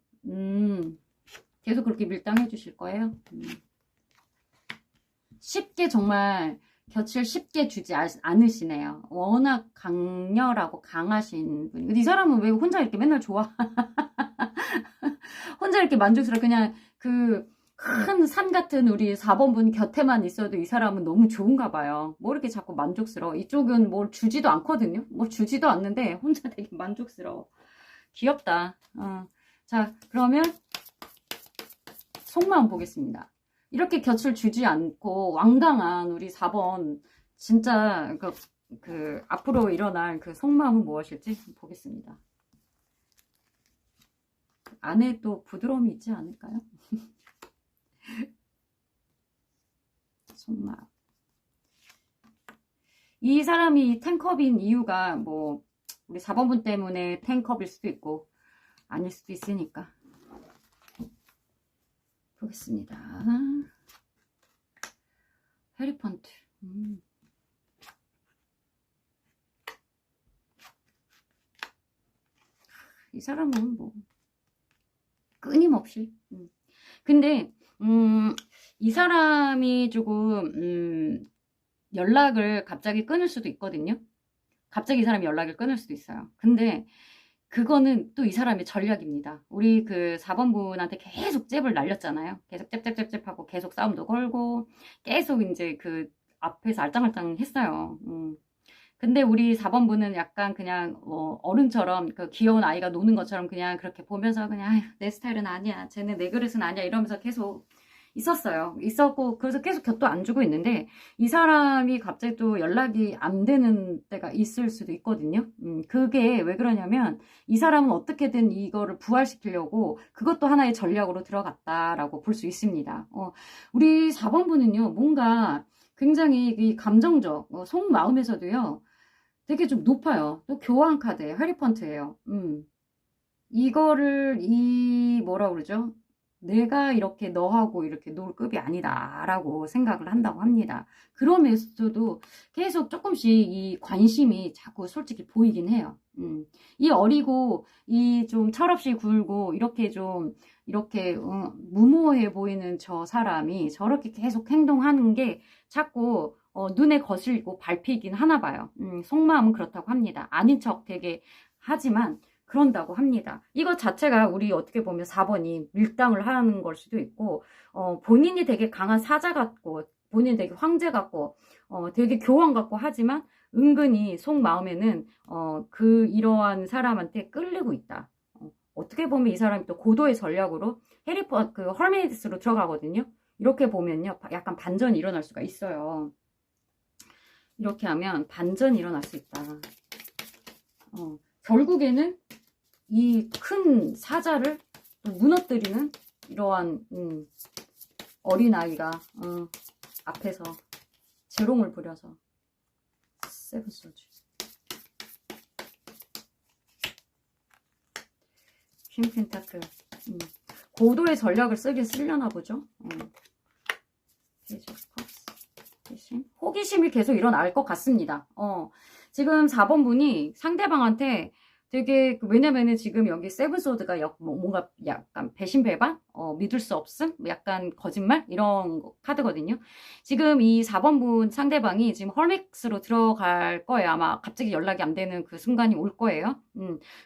계속 그렇게 밀당해 주실 거예요. 쉽게 정말 곁을 쉽게 주지 않으시네요. 워낙 강렬하고 강하신 분. 이 사람은 왜 혼자 이렇게 맨날 좋아? 혼자 이렇게 만족스러워. 그냥 그 큰 산 같은 우리 4번분 곁에만 있어도 이 사람은 너무 좋은가 봐요. 뭐 이렇게 자꾸 만족스러워. 이쪽은 뭘 주지도 않거든요. 뭘 주지도 않는데 혼자 되게 만족스러워. 귀엽다. 자, 그러면 속마음 보겠습니다. 이렇게 곁을 주지 않고 왕강한 우리 4번 진짜 그 앞으로 일어날 그 속마음은 무엇일지 보겠습니다. 안에 또 부드러움이 있지 않을까요? 속마음. 이 사람이 탱컵인 이유가 뭐 우리 4번분 때문에 탱컵일 수도 있고 아닐 수도 있으니까 보겠습니다. 헤리펀트. 이 사람은 뭐 끊임없이. 근데 이 사람이 조금 연락을 갑자기 끊을 수도 있거든요. 갑자기 이 사람이 연락을 끊을 수도 있어요. 근데 그거는 또 이 사람의 전략입니다. 우리 그 4번분한테 계속 잽을 날렸잖아요. 계속 잽하고 계속 싸움도 걸고 계속 이제 그 앞에서 알짱알짱 했어요. 근데 우리 4번분은 약간 그냥 어른처럼 그 귀여운 아이가 노는 것처럼 그냥 그렇게 보면서 그냥 아휴, 내 스타일은 아니야. 쟤는 내 그릇은 아니야. 이러면서 계속 있었고 그래서 계속 곁도 안 주고 있는데 이 사람이 갑자기 또 연락이 안 되는 때가 있을 수도 있거든요. 그게 왜 그러냐면 이 사람은 어떻게든 이거를 부활시키려고 그것도 하나의 전략으로 들어갔다라고 볼 수 있습니다. 우리 4번분은요 뭔가 굉장히 이 감정적 속마음에서도요 되게 좀 높아요. 또 교환 카드예요. 헤리펀트예요. 이거를 뭐라 그러죠? 내가 이렇게 너하고 이렇게 놀 급이 아니다 라고 생각을 한다고 합니다. 그러면서도 계속 조금씩 이 관심이 자꾸 솔직히 보이긴 해요. 이 어리고 이 좀 철없이 굴고 이렇게 좀 이렇게 무모해 보이는 저 사람이 저렇게 계속 행동하는 게 자꾸 눈에 거슬리고 밟히긴 하나 봐요. 속마음은 그렇다고 합니다. 아닌 척 되게 하지만 그런다고 합니다. 이것 자체가 우리 어떻게 보면 4번이 밀당을 하는 걸 수도 있고 본인이 되게 강한 사자 같고 본인 되게 황제 같고 되게 교황 같고 하지만 은근히 속마음에는 이러한 사람한테 끌리고 있다. 어떻게 보면 이 사람이 또 고도의 전략으로 그 헐메이드스로 들어가거든요. 이렇게 보면요. 약간 반전이 일어날 수가 있어요. 이렇게 하면 반전이 일어날 수 있다. 결국에는 이 큰 사자를 무너뜨리는 이러한 어린아이가 앞에서 재롱을 부려서 세븐 소주 퀸 펜타클 고도의 전략을 쓰려나 보죠. 페이지 오브 컵스. 호기심이 계속 일어날 것 같습니다. 지금 4번 분이 상대방한테 되게 왜냐면은 지금 여기 세븐 소드가 뭔가 약간 배신배반, 믿을 수 없음, 약간 거짓말 이런 카드거든요. 지금 이 4번 분 상대방이 지금 헐맥스로 들어갈 거예요. 아마 갑자기 연락이 안 되는 그 순간이 올 거예요.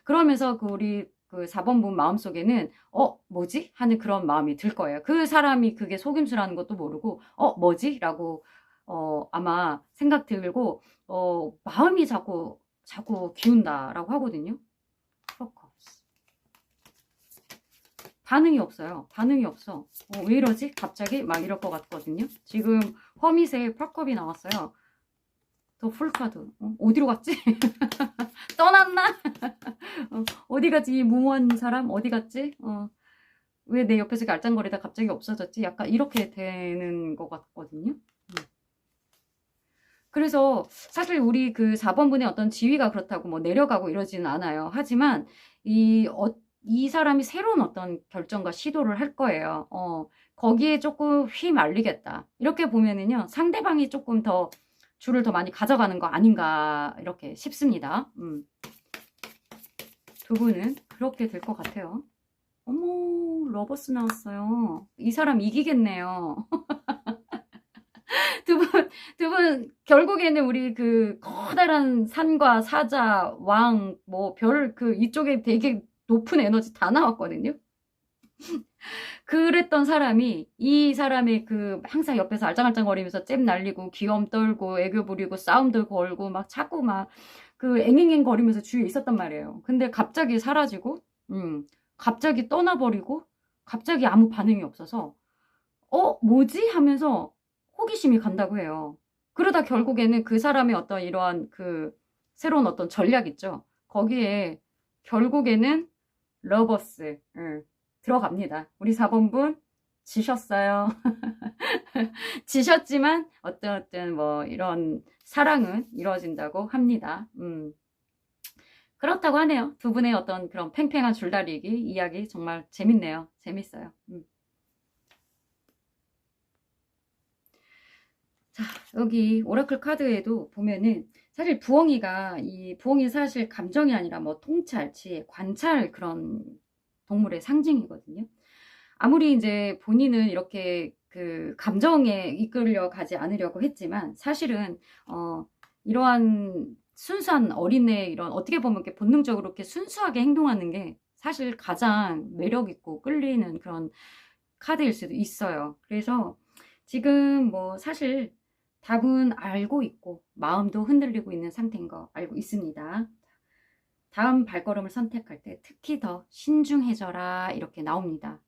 그러면서 우리 그 4번 분 마음속에는 뭐지? 하는 그런 마음이 들 거예요. 그 사람이 그게 속임수라는 것도 모르고 뭐지? 라고 아마 생각 들고 마음이 자꾸 기운다라고 하거든요. 반응이 없어요. 반응이 없어. 왜 이러지? 갑자기 막 이럴 것 같거든요. 지금 허밋에 펄컵이 나왔어요. 더 풀카드. 어디로 갔지? 떠났나? 어디 갔지? 이 무모한 사람 어디 갔지? 왜 내 옆에서 알짱거리다 갑자기 없어졌지? 약간 이렇게 되는 것 같거든요. 그래서 사실 우리 그 4번 분의 어떤 지위가 그렇다고 뭐 내려가고 이러지는 않아요. 하지만 이 사람이 새로운 어떤 결정과 시도를 할 거예요. 거기에 조금 휘말리겠다. 이렇게 보면은요, 상대방이 조금 더 줄을 더 많이 가져가는 거 아닌가 이렇게 싶습니다. 두 분은 그렇게 될 것 같아요. 어머, 러버스 나왔어요. 이 사람 이기겠네요. 두 분, 결국에는 우리 그 커다란 산과 사자, 왕, 뭐, 이쪽에 되게 높은 에너지 다 나왔거든요. 그랬던 사람이, 이 사람의 항상 옆에서 알짱알짱거리면서 잽 날리고, 귀염 떨고, 애교 부리고, 싸움도 걸고, 막 자꾸 앵앵앵 거리면서 주위에 있었단 말이에요. 근데 갑자기 사라지고, 갑자기 떠나버리고, 갑자기 아무 반응이 없어서, 뭐지? 하면서, 호기심이 간다고 해요. 그러다 결국에는 그 사람의 어떤 이러한 새로운 어떤 전략 있죠. 거기에 결국에는 러버스 들어갑니다. 우리 4번분 지셨어요. 지셨지만 어떤 뭐 이런 사랑은 이루어진다고 합니다. 그렇다고 하네요. 두 분의 어떤 그런 팽팽한 줄다리기 이야기 정말 재밌네요. 재밌어요. 자, 여기 오라클 카드에도 보면은 사실 부엉이 사실 감정이 아니라 뭐 통찰, 지혜, 관찰 그런 동물의 상징이거든요. 아무리 이제 본인은 이렇게 감정에 이끌려 가지 않으려고 했지만 사실은 이러한 순수한 어린애 이런 어떻게 보면 이렇게 본능적으로 이렇게 순수하게 행동하는 게 사실 가장 매력 있고 끌리는 그런 카드일 수도 있어요. 그래서 지금 뭐 사실 답은 알고 있고 마음도 흔들리고 있는 상태인 거 알고 있습니다. 다음 발걸음을 선택할 때 특히 더 신중해져라 이렇게 나옵니다.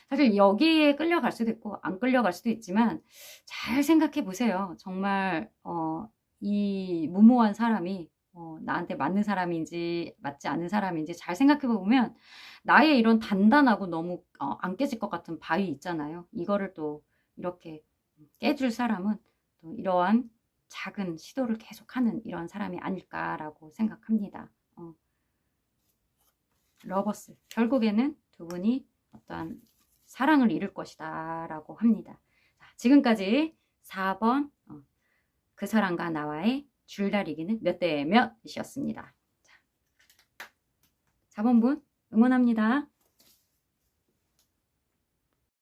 사실 여기에 끌려갈 수도 있고 안 끌려갈 수도 있지만 잘 생각해 보세요. 정말 이 무모한 사람이 나한테 맞는 사람인지 맞지 않는 사람인지 잘 생각해 보면 나의 이런 단단하고 너무 안 깨질 것 같은 바위 있잖아요. 이거를 또 이렇게 깨줄 사람은 또 이러한 작은 시도를 계속하는 이런 사람이 아닐까라고 생각합니다. 러버스 결국에는 두 분이 어떠한 사랑을 이룰 것이다 라고 합니다. 자, 지금까지 4번 그 사람과 나와의 줄다리기는 몇 대 몇이었습니다. 자, 4번 분 응원합니다.